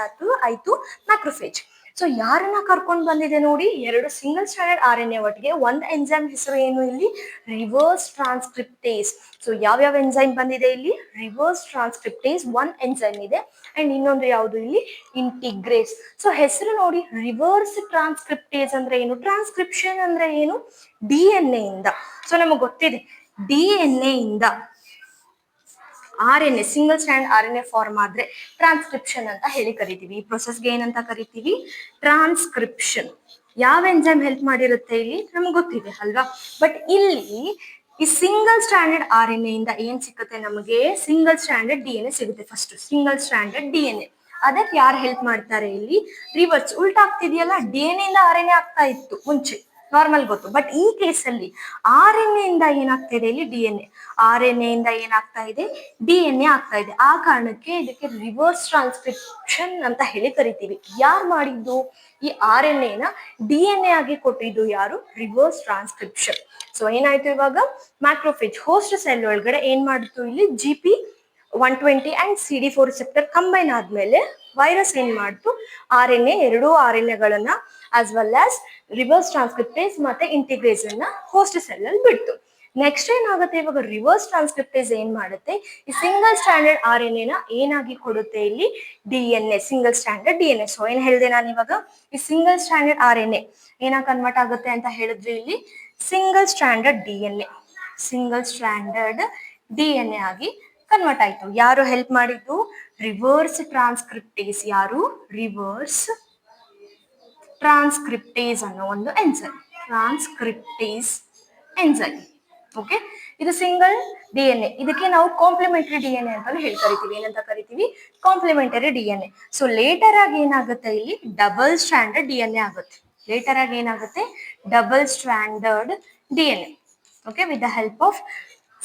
ಆಯ್ತು, ಮ್ಯಾಕ್ರೋಫೇಜ್. ಸೊ ಯಾರನ್ನ ಕರ್ಕೊಂಡು ಬಂದಿದೆ ನೋಡಿ, ಎರಡು ಸಿಂಗಲ್ ಸ್ಟ್ಯಾಂಡರ್ಡ್ RNA ಒಟ್ಟಿಗೆ ಒಂದ್ ಎಂಜೈಮ್ ಹೆಸರು ಏನು ಇಲ್ಲಿ, ರಿವರ್ಸ್ ಟ್ರಾನ್ಸ್ಕ್ರಿಪ್ಟೇಸ್. ಸೊ ಯಾವ್ಯಾವ ಎಂಜೈಮ್ ಬಂದಿದೆ ಇಲ್ಲಿ, ರಿವರ್ಸ್ ಟ್ರಾನ್ಸ್ಕ್ರಿಪ್ಟೇಸ್ ಒನ್ ಎಂಜೈಮ್ ಇದೆ, ಅಂಡ್ ಇನ್ನೊಂದು ಯಾವುದು ಇಲ್ಲಿ, ಇಂಟಿಗ್ರೇಸ್. ಸೊ ಹೆಸರು ನೋಡಿ, ರಿವರ್ಸ್ ಟ್ರಾನ್ಸ್ಕ್ರಿಪ್ಟೇಸ್ ಅಂದ್ರೆ ಏನು, ಟ್ರಾನ್ಸ್ಕ್ರಿಪ್ಷನ್ ಅಂದ್ರೆ ಏನು, DNA ಇಂದ. ಸೊ ನಮಗೆ ಗೊತ್ತಿದೆ, DNA ಇಂದ RNA single strand RNA form ಆದ್ರೆ ಟ್ರಾನ್ಸ್ಕ್ರಿಪ್ಷನ್ ಅಂತ ಹೇಳಿ ಕರಿತೀವಿ. ಈ ಪ್ರೊಸೆಸ್ಗೆ ಏನಂತ ಕರಿತೀವಿ, ಟ್ರಾನ್ಸ್ಕ್ರಿಪ್ಷನ್. ಯಾವ ಎಂಜೈಮ್ ಹೆಲ್ಪ್ ಮಾಡಿರುತ್ತೆ ಇಲ್ಲಿ ನಮ್ಗೆ ಗೊತ್ತಿದೆ ಅಲ್ವಾ. ಬಟ್ ಇಲ್ಲಿ ಈ ಸಿಂಗಲ್ ಸ್ಟ್ಯಾಂಡರ್ಡ್ RNA ಇಂದ ಏನ್ ಸಿಗುತ್ತೆ ನಮಗೆ, ಸಿಂಗಲ್ ಸ್ಟ್ಯಾಂಡರ್ಡ್ DNA ಸಿಗುತ್ತೆ. ಫಸ್ಟ್ ಸಿಂಗಲ್ ಸ್ಟ್ಯಾಂಡರ್ಡ್ DNA, ಅದಕ್ಕೆ ಯಾರು ಹೆಲ್ಪ್ ಮಾಡ್ತಾರೆ ಇಲ್ಲಿ, ರಿವರ್ಸ್. ಉಲ್ಟಾ ಆಗ್ತಿದೆಯಲ್ಲ, DNA ಇಂದ RNA ಆಗ್ತಾ ಇತ್ತು ಮುಂಚೆ, ನಾರ್ಮಲ್ ಗೊತ್ತು. ಬಟ್ ಈ ಕೇಸಲ್ಲಿ ಆರ್ ಎನ್ ಎ ಇಂದ ಏನಾಗ್ತಾ ಇದೆ ಇಲ್ಲಿ D N A, R N A ಇಂದ ಏನಾಗ್ತಾ ಇದೆ ಡಿ ಎನ್ ಎ ಆಗ್ತಾ ಇದೆ. ಆ ಕಾರಣಕ್ಕೆ ಇದಕ್ಕೆ ರಿವರ್ಸ್ ಟ್ರಾನ್ಸ್ಕ್ರಿಪ್ಷನ್ ಅಂತ ಹೇಳಿ ಕರಿತೀವಿ. ಯಾರು ಮಾಡಿದ್ದು ಈ ಆರ್ ಎನ್ ಎನ ಡಿ ಎನ್ ಎ ಆಗಿ ಕೊಟ್ಟಿದ್ದು ಯಾರು? Reverse transcription. ಸೊ ಏನಾಯ್ತು ಇವಾಗ ಮ್ಯಾಕ್ರೋಫೇಜ್ ಹೋಸ್ಟ್ ಸೆಲ್ ಒಳಗಡೆ ಏನ್ ಮಾಡಿತ್ತು ಇಲ್ಲಿ GP120 and CD4 receptor combine ಆದ್ಮೇಲೆ ವೈರಸ್ ಏನ್ ಮಾಡ್ತು ಆರ್ ಎನ್ ಎ ಎರಡೂ ಆರ್ ಎನ್ ಎಗಳನ್ನ as well as reverse transcriptase ಮತ್ತೆ ಇಂಟಿಗ್ರೇಸ್ ಅನ್ನ ಹೋಸ್ಟ್ ಸೆಲ್ ಅಲ್ಲಿ ಬಿಡ್ತು. ನೆಕ್ಸ್ಟ್ ಏನಾಗುತ್ತೆ ಇವಾಗ ರಿವರ್ಸ್ ಟ್ರಾನ್ಸ್ಕ್ರಿಪ್ಟೇಸ್ ಏನ್ ಮಾಡುತ್ತೆ ಈ ಸಿಂಗಲ್ ಸ್ಟ್ಯಾಂಡರ್ಡ್ ಆರ್ ಎನ್ ಎನ ಏನಾಗಿ ಕೊಡುತ್ತೆ ಇಲ್ಲಿ D N A, single stranded D N A. So ಏನ್ ಹೇಳಿದೆ ನಾನು ಇವಾಗ ಈ single stranded R N A ಏನ ಕನ್ವರ್ಟ್ ಆಗುತ್ತೆ ಅಂತ ಹೇಳಿದ್ವಿ ಇಲ್ಲಿ single stranded D N A, single stranded D N A ಆಗಿ ಕನ್ವರ್ಟ್ ಆಯ್ತು. ಯಾರು ಹೆಲ್ಪ್ ಮಾಡಿದ್ದು? Reverse transcriptase. ಯಾರು? ರಿವರ್ಸ್ ಟ್ರಾನ್ಸ್ಕ್ರಿಪ್ಟೇಸ್ ಅನ್ನೋ ಒಂದು ಎನ್ಸೈಮ್, ಟ್ರಾನ್ಸ್ಕ್ರಿಪ್ಟೇಸ್ ಎನ್ಸೈಮ್. ಓಕೆ, ಇದು ಸಿಂಗಲ್ ಡಿ ಎನ್ ಎ. ಇದಕ್ಕೆ ನಾವು ಕಾಂಪ್ಲಿಮೆಂಟರಿ ಡಿ ಎನ್ ಎ ಅಂತ ಹೇಳಿ ಕರಿತೀವಿ. ಏನಂತ ಕರಿತೀವಿ? Complementary D N A. So later ಆಗಿ ಏನಾಗುತ್ತೆ ಇಲ್ಲಿ double standard D N A ಆಗುತ್ತೆ. ಲೇಟರ್ ಆಗಿ ಏನಾಗುತ್ತೆ double standard D N A. Okay, with the help of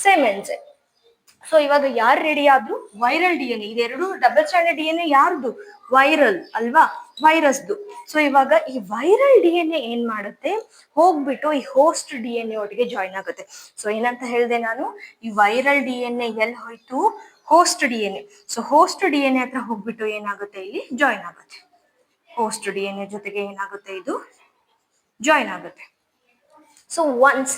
same enzyme. So ಇವಾಗ ಯಾರು ರೆಡಿ ಆದ್ರು? Viral D N A. ಇದೆರಡು double standard D N A ಯಾರ್ದು? ವೈರಲ್ ಅಲ್ವಾ, ವೈರಸ್ದು. ಸೊ ಇವಾಗ ಈ ವೈರಲ್ ಡಿ ಎನ್ ಎ ಏನ್ ಮಾಡುತ್ತೆ ಹೋಗ್ಬಿಟ್ಟು ಈ ಹೋಸ್ಟ್ ಡಿ ಎನ್ ಎ ಒಟ್ಟಿಗೆ ಜಾಯಿನ್ ಆಗುತ್ತೆ. ಸೊ ಏನಂತ ಹೇಳಿದೆ ನಾನು ಈ ವೈರಲ್ ಡಿ ಎನ್ ಎ ಎಲ್ಲಿ ಹೋಯ್ತು? Host D N A. So host D N A ಹತ್ರ ಹೋಗ್ಬಿಟ್ಟು ಏನಾಗುತ್ತೆ ಇಲ್ಲಿ ಜಾಯಿನ್ ಆಗುತ್ತೆ. ಹೋಸ್ಟ್ ಡಿ ಎನ್ ಎ ಜೊತೆಗೆ ಏನಾಗುತ್ತೆ ಇದು ಜಾಯಿನ್ ಆಗುತ್ತೆ. So once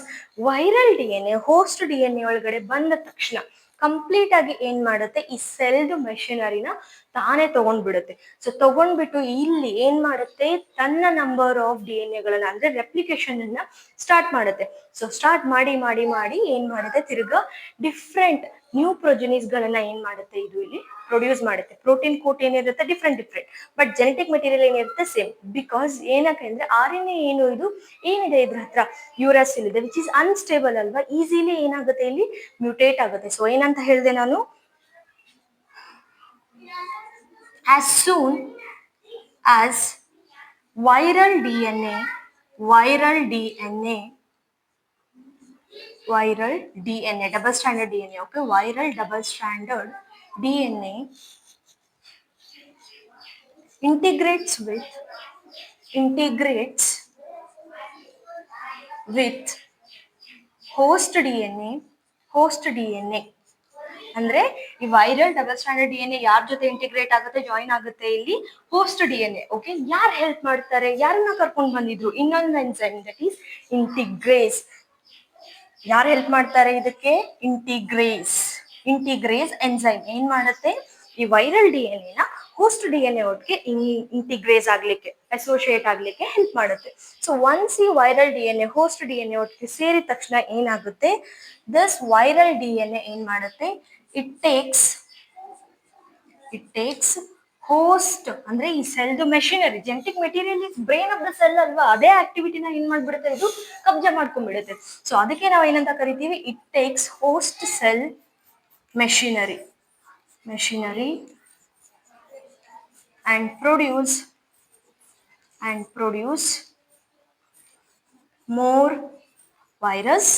viral D N A host D N A ಒಳಗಡೆ ಬಂದ ತಕ್ಷಣ ಕಂಪ್ಲೀಟ್ ಆಗಿ ಏನ್ ಮಾಡುತ್ತೆ ಈ ಸೆಲ್ಡ್ ಮೆಷಿನರಿನ ತಾನೇ ತಗೊಂಡ್ಬಿಡುತ್ತೆ. ಸೊ ತಗೊಂಡ್ಬಿಟ್ಟು ಇಲ್ಲಿ ಏನ್ ಮಾಡುತ್ತೆ ತನ್ನ ನಂಬರ್ ಆಫ್ ಡಿ ಎನ್ ಎಗಳನ್ನ ಅಂದ್ರೆ ರೆಪ್ಲಿಕೇಶನ್ ಅನ್ನ ಸ್ಟಾರ್ಟ್ ಮಾಡುತ್ತೆ. ಸೊ ಸ್ಟಾರ್ಟ್ ಮಾಡಿ ಮಾಡಿ ಮಾಡಿ ಏನ್ ಮಾಡುತ್ತೆ ತಿರ್ಗಾ ಡಿಫ್ರೆಂಟ್ ನ್ಯೂ ಪ್ರೊಜೆನಿಸ್ ಗಳನ್ನ ಏನ್ ಮಾಡುತ್ತೆ ಇದು ಇಲ್ಲಿ ಪ್ರೊಡ್ಯೂಸ್ ಮಾಡುತ್ತೆ. ಪ್ರೋಟೀನ್ ಕೋಟ್ ಏನಿರುತ್ತೆ ಡಿಫ್ರೆಂಟ್ ಬಟ್ ಜೆನೆಟಿಕ್ ಮೆಟೀರಿಯಲ್ ಏನಿರುತ್ತೆ ಸೇಮ್. ಬಿಕಾಸ್ ಏನಕ್ಕೆ ಅಂದ್ರೆ ಆರ್ ಎನ್ ಎ ಏನು ಇದು ಏನಿದೆ ಇದ್ರ ಹತ್ರ ಯೂರಾಸಿಲ್ ಇದೆ ವಿಚ್ ಇಸ್ ಅನ್ಸ್ಟೇಬಲ್ ಅಲ್ವಾ, ಈಸಿಲಿ ಏನಾಗುತ್ತೆ ಇಲ್ಲಿ ಮ್ಯೂಟೇಟ್ ಆಗುತ್ತೆ. ಸೊ ಏನಂತ ಹೇಳಿದೆ ನಾನು as soon as viral DNA double stranded DNA, okay, viral double stranded DNA integrates with host DNA ಅಂದ್ರೆ ಈ viral double standard D N A ಯಾರ ಜೊತೆ ಇಂಟಿಗ್ರೇಟ್ ಆಗುತ್ತೆ ಜಾಯಿನ್ ಆಗುತ್ತೆ ಇಲ್ಲಿ host D N A. Okay, ಯಾರು ಹೆಲ್ಪ್ ಮಾಡ್ತಾರೆ? ಯಾರನ್ನ ಕರ್ಕೊಂಡು ಬಂದಿದ್ರು? ಇನ್ನೊಂದು ಎನ್ಸೈಮ್ ದಟ್ ಈಸ್ ಇಂಟಿಗ್ರೇಸ್. ಯಾರು ಹೆಲ್ಪ್ ಮಾಡ್ತಾರೆ ಇದಕ್ಕೆ? ಇಂಟಿಗ್ರೇಸ್ ಎನ್ಸೈಮ್ ಏನ್ ಮಾಡುತ್ತೆ ಈ ವೈರಲ್ ಡಿ ಎನ್ ಎನ ಹೋಸ್ಟ್ ಡಿ ಎನ್ ಎ ಒಟ್ಟಿಗೆ ಇಂಟಿಗ್ರೇಸ್ ಆಗ್ಲಿಕ್ಕೆ ಅಸೋಸಿಯೇಟ್ ಆಗ್ಲಿಕ್ಕೆ ಹೆಲ್ಪ್ ಮಾಡುತ್ತೆ. ಸೊ ಒನ್ಸ್ ಈ viral D N A host D N A ಒಟ್ಟಿಗೆ ಸೇರಿದ ತಕ್ಷಣ ಏನಾಗುತ್ತೆ this viral D N A ಏನ್ ಮಾಡುತ್ತೆ ಇಟ್ ಟೇಕ್ಸ್ ಹೋಸ್ಟ್ ಅಂದ್ರೆ ಈ ಸೆಲ್ದು machinery genetic material is brain of the cell ಅಲ್ವಾ, ಅದೇ ಆಕ್ಟಿವಿಟಿನ ಏನ್ ಮಾಡ್ಬಿಡುತ್ತೆ ಇದು ಕಬ್ಜಾ ಮಾಡ್ಕೊಂಡ್ಬಿಡುತ್ತೆ. ಸೊ ಅದಕ್ಕೆ ನಾವು ಏನಂತ ಕರಿತೀವಿ it takes host cell machinery and produce more virus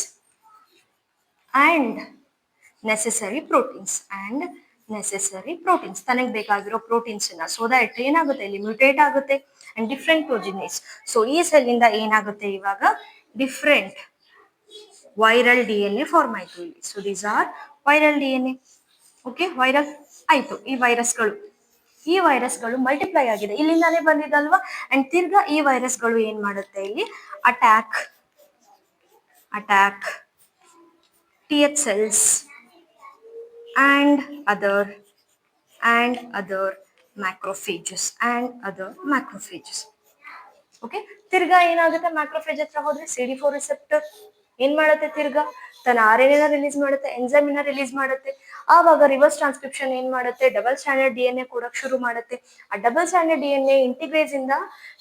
and necessary proteins ತನಗೆ ಬೇಕಾಗಿರೋ ಪ್ರೋಟೀನ್ಸ್ ಸೊ ದಟ್ ಏನಾಗುತ್ತೆ ಇಲ್ಲಿ ಮ್ಯೂಟೇಟ್ ಆಗುತ್ತೆ ಅಂಡ್ ಡಿಫ್ರೆಂಟ್ ಪ್ರೊಜಿನೀಸ್. ಸೊ ಈ ಸೆಲ್ ಇಂದ ಏನಾಗುತ್ತೆ ಇವಾಗ different viral D N A form ಆಯ್ತು ಇಲ್ಲಿ. So these are viral D N A. Okay, viral ಆಯ್ತು. ಈ ವೈರಸ್ಗಳು ಮಲ್ಟಿಪ್ಲೈ ಆಗಿದೆ, ಇಲ್ಲಿಂದಾನೇ ಬಂದಿದ್ದಲ್ವಾ. ಅಂಡ್ ತಿರ್ಗಾ ಈ ವೈರಸ್ಗಳು ಏನ್ ಮಾಡುತ್ತೆ ಇಲ್ಲಿ attack TH cells and other macrophages okay, ತಿರ್ಗಾ ಏನಾಗುತ್ತೆ ಮ್ಯಾಕ್ರೋಫೇಜ್ ಹತ್ರ ಹೋದ್ರೆ CD4 ರಿಸೆಪ್ಟರ್ ಏನ್ ಮಾಡುತ್ತೆ ತಿರ್ಗಾ ತನ್ನ ಆರ್ ಎನ್ ಎನ ರಿಲೀಸ್ ಮಾಡುತ್ತೆ, ಎನ್ಸೈಮ್ ನ ರಿಲೀಸ್ ಮಾಡುತ್ತೆ. ಆವಾಗ ರಿವರ್ಸ್ ಟ್ರಾನ್ಸ್ಕ್ರಿಪ್ಷನ್ ಏನ್ ಮಾಡುತ್ತೆ double standard D N A ಕೊಡಕ್ ಶುರು ಮಾಡುತ್ತೆ. ಆ double standard D N A integrase ಇಂದ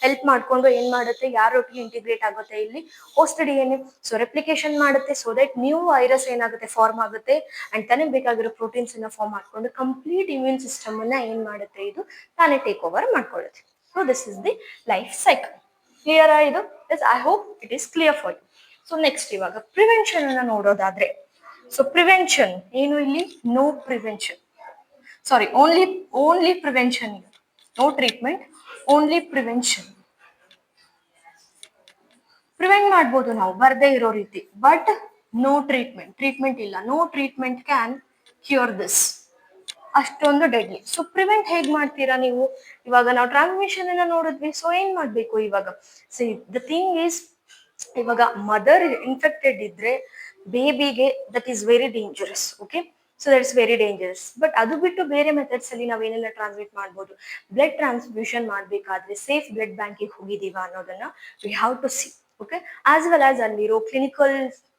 ಹೆಲ್ಪ್ ಮಾಡ್ಕೊಂಡು ಏನ್ ಮಾಡುತ್ತೆ ಯಾರೊಟ್ಟಿಗೆ ಇಂಟಿಗ್ರೇಟ್ ಆಗುತ್ತೆ ಇಲ್ಲಿ host D N A. So replication ಮಾಡುತ್ತೆ ಸೊ ದಟ್ ನ್ಯೂ ವೈರಸ್ ಏನಾಗುತ್ತೆ ಫಾರ್ಮ್ ಆಗುತ್ತೆ ಅಂಡ್ ತನಗೆ ಬೇಕಾಗಿರೋ ಪ್ರೋಟೀನ್ಸ್ ಅನ್ನ ಫಾರ್ಮ್ ಮಾಡ್ಕೊಂಡು ಕಂಪ್ಲೀಟ್ ಇಮ್ಯೂನ್ ಸಿಸ್ಟಮ್ ಅನ್ನ ಏನ್ ಮಾಡುತ್ತೆ ಇದು ತಾನೇ ಟೇಕ್ ಓವರ್ ಮಾಡ್ಕೊಳ್ಳುತ್ತೆ. So this is the life cycle. Clear ಇದು? Yes, I hope it is clear for you. So next ಇವಾಗ ಪ್ರಿವೆನ್ಷನ್ ಅನ್ನ ನೋಡೋದಾದ್ರೆ, ಸೊ ಪ್ರಿವೆನ್ಷನ್ ಏನು ಇಲ್ಲಿ? No prevention, sorry, only prevention, no treatment, only prevention. Prevent ಮಾಡ್ಬೋದು ನಾವು ಬರ್ದೇ ಇರೋ ರೀತಿ, ಬಟ್ ನೋ ಟ್ರೀಟ್ಮೆಂಟ್ ಇಲ್ಲ. No treatment can cure this, ಅಷ್ಟೊಂದು ಡೆಡ್ಲಿ. ಸೊ ಪ್ರಿವೆಂಟ್ ಹೇಗ್ ಮಾಡ್ತೀರಾ ನೀವು? ಇವಾಗ ನಾವು ಟ್ರಾನ್ಸ್ಮಿಷನ್ ಅನ್ನ ನೋಡಿದ್ವಿ. ಸೊ ಏನ್ ಮಾಡ್ಬೇಕು ಇವಾಗ? ಸಿ ದ ಥಿಂಗ್ ಈಸ್, ಇವಾಗ ಮದರ್ ಇನ್ಫೆಕ್ಟೆಡ್ ಇದ್ರೆ ಬೇಬಿಗೆ that is very dangerous. Okay, so that is very dangerous. But ಅದು ಬಿಟ್ಟು ಬೇರೆ ಮೆಥಡ್ಸ್ ಅಲ್ಲಿ ನಾವೇನೆಲ್ಲ ಟ್ರಾನ್ಸ್ಮಿಟ್ ಮಾಡ್ಬೋದು? ಬ್ಲಡ್ ಟ್ರಾನ್ಸ್ಫ್ಯೂಷನ್ ಮಾಡ್ಬೇಕಾದ್ರೆ ಸೇಫ್ ಬ್ಲಡ್ ಬ್ಯಾಂಕಿಗೆ ಹೋಗಿದೀವಾ ಅನ್ನೋದನ್ನ we have to see. Okay, as well as ಅಲ್ಲಿರೋ ಕ್ಲಿನಿಕಲ್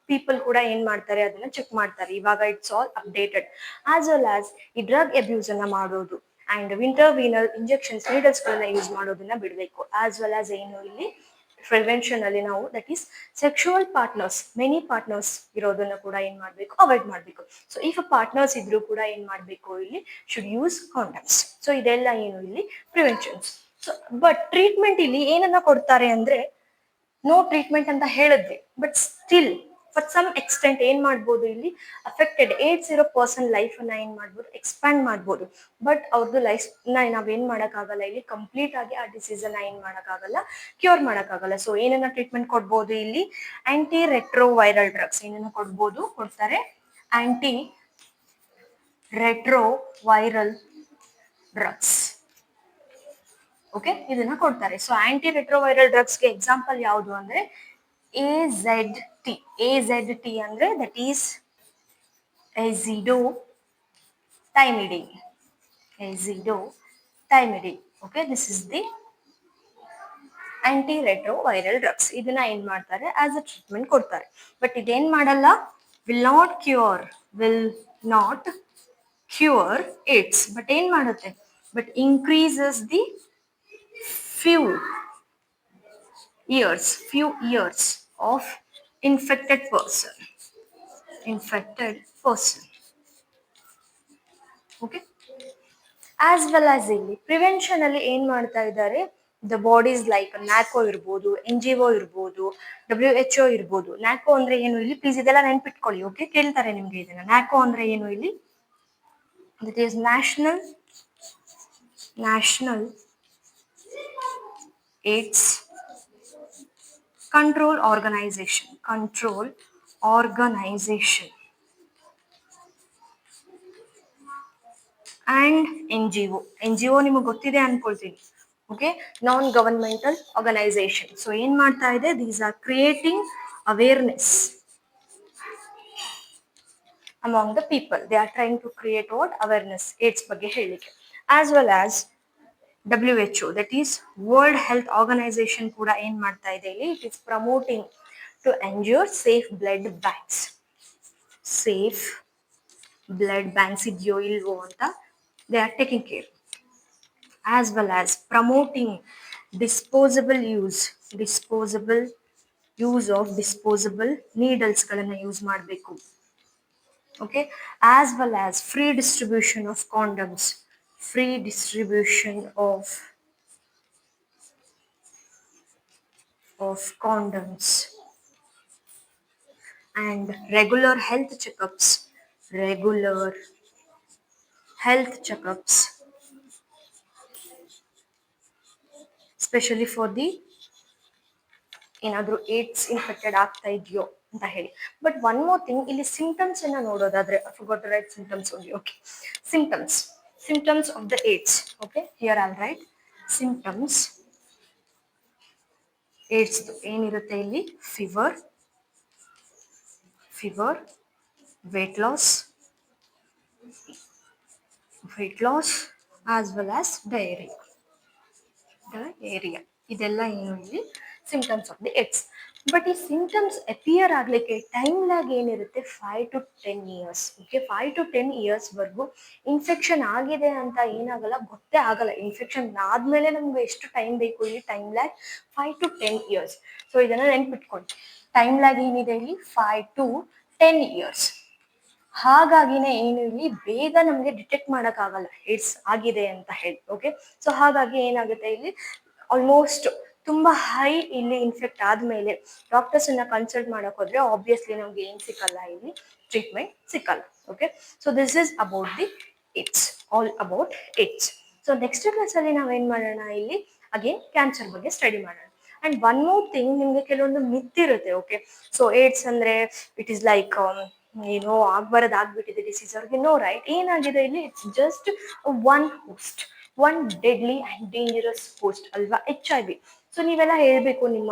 ಪೀಪಲ್ ಕೂಡ ಏನ್ ಮಾಡ್ತಾರೆ, ಅದನ್ನ ಚೆಕ್ ಮಾಡ್ತಾರೆ. ಇವಾಗ it's all updated. As well as ಈ ಡ್ರಗ್ ಅಬ್ಯೂಸ್ ಅನ್ನ ಮಾಡೋದು ಅಂಡ್ ಇಂಟರ್ವೀನಲ್ ಇಂಜೆಕ್ಷನ್ಸ್, ನೀಡಲ್ಸ್ ಗಳನ್ನ ಯೂಸ್ ಮಾಡೋದನ್ನ ಬಿಡಬೇಕು. ಆಸ್ ವೆಲ್ ಆಸ್ ಏನು ಇಲ್ಲಿ ಪ್ರಿವೆನ್ಷನ್ ಅಲ್ಲಿ ನಾವು that is sexual partners, many partners ಇರೋದನ್ನ ಕೂಡ ಏನ್ ಮಾಡ್ಬೇಕು? ಅವಾಯ್ಡ್ ಮಾಡ್ಬೇಕು. ಸೊ ಇಫ್ ಪಾರ್ಟ್ನರ್ಸ್ ಇದ್ರೂ ಕೂಡ ಏನ್ ಮಾಡ್ಬೇಕು ಇಲ್ಲಿ? Should use condoms. ಸೊ ಇದೆಲ್ಲ ಏನು ಇಲ್ಲಿ ಪ್ರಿವೆನ್ಷನ್ಸ್. ಸೊ ಬಟ್ ಟ್ರೀಟ್ಮೆಂಟ್ ಇಲ್ಲಿ ಏನನ್ನ ಕೊಡ್ತಾರೆ ಅಂದ್ರೆ, ನೋ ಟ್ರೀಟ್ಮೆಂಟ್ ಅಂತ ಹೇಳಿದ್ವಿ, but still for some extent ಏನ್ ಮಾಡ್ಬೋದು ಇಲ್ಲಿ? ಅಫೆಕ್ಟೆಡ್ ಏಡ್ಸ್ ಇರೋ ಪರ್ಸನ್ ಲೈಫ್ ಅನ್ನ ಏನ್ ಮಾಡ್ಬೋದು? ಎಕ್ಸ್ಪ್ಯಾಂಡ್ ಮಾಡ್ಬೋದು. ಬಟ್ ಅವ್ರದ್ದು ಲೈಫ್ ನಾವೇನ್ ಮಾಡಕ್ಕಾಗಲ್ಲ ಇಲ್ಲಿ, ಕಂಪ್ಲೀಟ್ ಆಗಿ ಆ ಡಿಸೀಸ್ ಅನ್ನ ಏನ್ ಮಾಡಕ್ಕಾಗಲ್ಲ? ಕ್ಯೂರ್ ಮಾಡಕ್ಕಾಗಲ್ಲ. ಸೊ ಏನನ್ನ ಟ್ರೀಟ್ಮೆಂಟ್ ಕೊಡ್ಬೋದು ಇಲ್ಲಿ? ಆಂಟಿ ರೆಟ್ರೋವೈರಲ್ ಡ್ರಗ್ಸ್ ಏನನ್ನ ಕೊಡ್ತಾರೆ? Aunty retroviral drugs. ಓಕೆ, ಇದನ್ನ ಕೊಡ್ತಾರೆ. ಸೊ ಆಂಟಿ ರೆಟ್ರೋವೈರಲ್ ಡ್ರಗ್ಸ್ಗೆ ಎಕ್ಸಾಂಪಲ್ ಯಾವುದು ಅಂದ್ರೆ AZT. AZT ಅಂದ್ರೆ that is azidothymidine. azidothymidine. Okay, this is the anti retroviral drugs. ಇದನ್ನ ಏನ್ ಮಾಡ್ತಾರೆ? ಆಸ್ ಅ ಟ್ರೀಟ್ಮೆಂಟ್ ಕೊಡ್ತಾರೆ. ಬಟ್ ಇದೇನ್ ಮಾಡಲ್ಲ? Will not cure AIDS. But ಏನ್ ಮಾಡುತ್ತೆ? But increases the few years of infected person. Okay, as well as ಇಲ್ಲಿ prevention ಅಲ್ಲಿ ಏನ್ ಮಾಡ್ತಾ ಇದ್ದಾರೆ? ದ ಬಾಡೀಸ್ ಲೈಕ್ ನ್ಯಾಕೋ ಇರ್ಬೋದು, NGO ಇರ್ಬೋದು, WHO ಇರ್ಬೋದು. ನ್ಯಾಕೋ ಅಂದ್ರೆ ಏನು ಇಲ್ಲಿ? ಪ್ಲೀಸ್ ಇದೆಲ್ಲ ನೆನ್ಪಿಟ್ಕೊಳ್ಳಿ. ಓಕೆ, ಕೇಳ್ತಾರೆ ನಿಮ್ಗೆ ಇದನ್ನ. ನ್ಯಾಕೋ ಅಂದ್ರೆ ಏನು ಇಲ್ಲಿ? That is national AIDS control organization and NGO ನಿಮಗೆ ಗೊತ್ತಿದೆ ಅನ್ಕೊಳ್ತೀನಿ. Okay, non governmental organisation. So ಏನ್ ಮಾಡ್ತಾ ಇದೆ? These are creating awareness among the people. They are trying to create what? Awareness, AIDS ಬಗ್ಗೆ ಹೇಳಿಕೆ. As well as WHO, that is World Health Organization ಕೂಡ ಏನ್ ಮಾಡ್ತಾ ಇದೆ ಇಲ್ಲಿ? It is promoting to ensure safe blood banks ಇದೆಯೋ ಇಲ್ವೋ ಅಂತ they are taking care. As well as promoting disposable use of disposable needles ಗಳನ್ನ ಯೂಸ್ ಮಾಡಬೇಕು. Okay, as well as free distribution of condoms, and regular health checkups, especially for the ಏನಾದ್ರೂ AIDS infected ಆಗ್ತಾ ಇದೆಯೋ ಅಂತ ಹೇಳಿ. But one more thing, ಇಲ್ಲಿ symptoms ಅನ್ನ ನೋಡೋದಾದ್ರೆ, symptoms only. Okay, symptoms of the AIDS. Okay, here I'll right symptoms. AIDS ಏನಿರುತ್ತೆ ಇಲ್ಲಿ? Fever, weight loss, as well as diarrhea. ಇದೆಲ್ಲ ಏನು ಇಲ್ಲಿ? Symptoms of the AIDS. But ಈ ಸಿಂಟಮ್ಸ್ ಅಪಿಯರ್ ಆಗ್ಲಿಕ್ಕೆ ಟೈಮ್ ಲ್ಯಾಗ್ ಏನಿರುತ್ತೆ? 5 to 10 years. Okay, 5 to 10 years ವರ್ಗು infection ಆಗಿದೆ ಅಂತ ಏನಾಗಲ್ಲ, ಗೊತ್ತೇ ಆಗಲ್ಲ. ಇನ್ಫೆಕ್ಷನ್ ಆದ್ಮೇಲೆ ನಮ್ಗೆ ಎಷ್ಟು ಟೈಮ್ ಬೇಕು ಇಲ್ಲಿ? Time lag 5 to 10 years. So ಇದನ್ನ ನೆನ್ಪಿಟ್ಕೊಳ್ಳಿ. ಟೈಮ್ ಲ್ಯಾಗ್ ಏನಿದೆ ಇಲ್ಲಿ? 5 to 10 years. ಹಾಗಾಗಿನೇ ಏನು ಇಲ್ಲಿ ಬೇಗ ನಮ್ಗೆ ಡಿಟೆಕ್ಟ್ ಮಾಡಕ್ ಆಗಲ್ಲ ಏಡ್ಸ್ ಆಗಿದೆ ಅಂತ ಹೇಳಿ. ಓಕೆ, ಸೊ ಹಾಗಾಗಿ ಏನಾಗುತ್ತೆ ಇಲ್ಲಿ? ಆಲ್ಮೋಸ್ಟ್ ತುಂಬಾ ಹೈ ಇಲ್ಲಿ ಇನ್ಫೆಕ್ಟ್ ಆದ್ಮೇಲೆ ಡಾಕ್ಟರ್ಸ್ ಅನ್ನ ಕನ್ಸಲ್ಟ್ ಮಾಡಕ್ ಹೋದ್ರೆ ಆಬ್ವಿಯಸ್ಲಿ ನಮ್ಗೆ ಏನ್ ಸಿಕ್ಕಲ್ಲ, ಇಲ್ಲಿ ಟ್ರೀಟ್ಮೆಂಟ್ ಸಿಕ್ಕಲ್ಲ. Okay, so this is about the it's all about it's. So next class ಅಲ್ಲಿ ನಾವೇನ್ ಮಾಡೋಣ, ಇಲ್ಲಿ ಅಗೇನ್ ಕ್ಯಾನ್ಸರ್ ಬಗ್ಗೆ ಸ್ಟಡಿ ಮಾಡೋಣ. ಅಂಡ್ ಒನ್ ಮೋರ್ ಥಿಂಗ್, ನಿಮ್ಗೆ ಕೆಲವೊಂದು ಮಿತ್ ಇರುತ್ತೆ. ಓಕೆ, ಸೊ ಏಡ್ಸ್ ಅಂದ್ರೆ ಇಟ್ ಇಸ್ ಲೈಕ್ ಏನೋ ಆಗ್ಬಾರದು ಆಗ್ಬಿಟ್ಟಿದೆ ಡಿಸೀಸ್, ಅವ್ರಿಗೆ ನೋ ರೈಟ್. ಏನಾಗಿದೆ ಇಲ್ಲಿ, it's just one host, one deadly and dangerous host ಅಲ್ವಾ, HIV. ಸೊ ನೀವೆಲ್ಲ ಹೇಳ್ಬೇಕು ನಿಮ್ಮ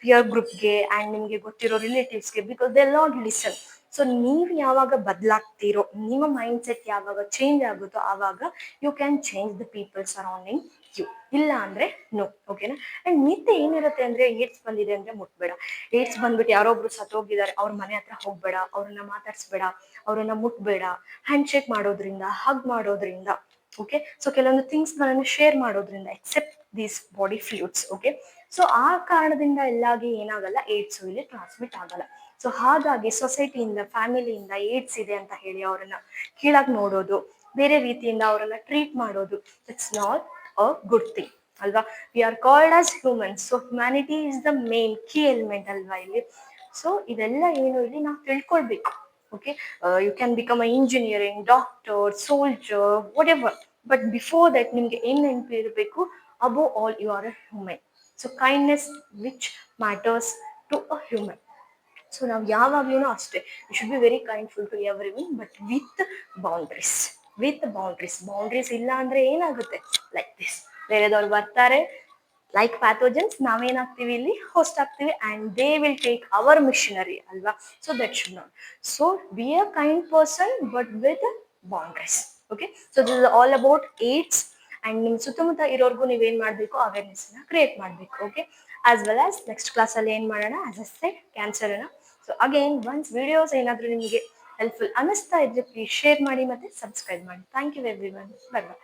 ಪಿಯರ್ ಗ್ರೂಪ್ಗೆ ಅಂಡ್ ನಿಮ್ಗೆ ಗೊತ್ತಿರೋ ರಿಲೇಟಿವ್ಸ್ಗೆ, because they not listen. So ನೀವು ಯಾವಾಗ ಬದಲಾಗ್ತೀರೋ, ನಿಮ್ಮ ಮೈಂಡ್ ಸೆಟ್ ಯಾವಾಗ ಚೇಂಜ್ ಆಗುತ್ತೋ ಆವಾಗ you can change the people surrounding you. ಇಲ್ಲ ಅಂದ್ರೆ ನೋ. ಓಕೆನಾ? ಅಂಡ್ ಮಿತ್ ಏನಿರುತ್ತೆ ಅಂದ್ರೆ, ಏಡ್ಸ್ ಬಂದಿದೆ ಅಂದ್ರೆ ಮುಟ್ಬೇಡ. ಏಡ್ಸ್ ಬಂದ್ಬಿಟ್ಟು ಯಾರೊಬ್ರು ಸತ್ತೋಗಿದ್ದಾರೆ ಅವ್ರ ಮನೆ ಹತ್ರ ಹೋಗ್ಬೇಡ, ಅವ್ರನ್ನ ಮಾತಾಡ್ಸ್ಬೇಡ, ಅವ್ರನ್ನ ಮುಟ್ಬೇಡ, ಹ್ಯಾಂಡ್ ಶೇಕ್ ಮಾಡೋದ್ರಿಂದ, ಹಗ್ ಮಾಡೋದ್ರಿಂದ, ಓಕೆ, ಸೊ ಕೆಲವೊಂದು ಥಿಂಗ್ಸ್ ಗಳನ್ನು ಶೇರ್ ಮಾಡೋದ್ರಿಂದ, except these body fluids. Okay, so ಆ ಕಾರಣದಿಂದ ಎಲ್ಲಾಗಿ ಏನಾಗಲ್ಲ, ಏಡ್ಸ್ ಇಲ್ಲಿ ಟ್ರಾನ್ಸ್ಮಿಟ್ ಆಗಲ್ಲ. ಸೊ ಹಾಗಾಗಿ ಸೊಸೈಟಿಯಿಂದ, ಫ್ಯಾಮಿಲಿಯಿಂದ ಏಡ್ಸ್ ಇದೆ ಅಂತ ಹೇಳಿ ಅವರನ್ನ ಕೀಳಾಗಿ ನೋಡೋದು, ಬೇರೆ ರೀತಿಯಿಂದ ಅವರನ್ನ ಟ್ರೀಟ್ ಮಾಡೋದು, it's not a good thing ಅಲ್ವಾ. We are called as humans, so humanity is the main key element ಅಲ್ವಾ ಇಲ್ಲಿ. ಸೊ ಇದೆಲ್ಲ ಏನು ಇಲ್ಲಿ ನಾವು ತಿಳ್ಕೊಳ್ಬೇಕು. Okay, you can become a engineering, doctor, soldier, whatever, but before that ನಿಮ್ಗೆ ಏನ್ ನೆನಪು ಇರಬೇಕು, above all you are a human. So kindness which matters to a human. So ನಾವು ಯಾವಾಗ್ಲೂ ಅಷ್ಟೇ, you should be very kindful to every one, but with boundaries. With boundaries. Boundaries ಇಲ್ಲ ಅಂದ್ರೆ ಏನಾಗುತ್ತೆ, ಲೈಕ್ ದಿಸ್, ಬೇರೆದವ್ರು ಬರ್ತಾರೆ ಲೈಕ್ ಪ್ಯಾಥೋಜನ್ಸ್, ನಾವೇನಾಗ್ತೀವಿ ಇಲ್ಲಿ host ಆಗ್ತೀವಿ, and they will take our machinery ಅಲ್ವಾ. So that should not. So be a kind person but with boundaries. Okay, so this is all about AIDS. And ನಿಮ್ ಸುತ್ತಮುತ್ತ ಇರೋರ್ಗು ನೀವೇನ್ ಮಾಡ್ಬೇಕು, awareness ನ ಕ್ರಿಯೇಟ್ ಮಾಡ್ಬೇಕು. Okay, as well as next class ಅಲ್ಲಿ ಏನ್ ಮಾಡೋಣ, ಆಸ್ ಅ ಸೆಡ್ ಕ್ಯಾನ್ಸರ್ ಅನ್ನ. ಸೊ ಅಗೇನ್ ಒನ್ಸ್ ವಿಡಿಯೋಸ್ ಏನಾದ್ರು ನಿಮಗೆ ಹೆಲ್ಪ್ಫುಲ್ ಅನಿಸ್ತಾ ಇದ್ರೆ ಪ್ಲೀಸ್ ಶೇರ್ ಮಾಡಿ ಮತ್ತೆ ಸಬ್ಸ್ಕ್ರೈಬ್ ಮಾಡಿ. Thank you everyone. Bye by.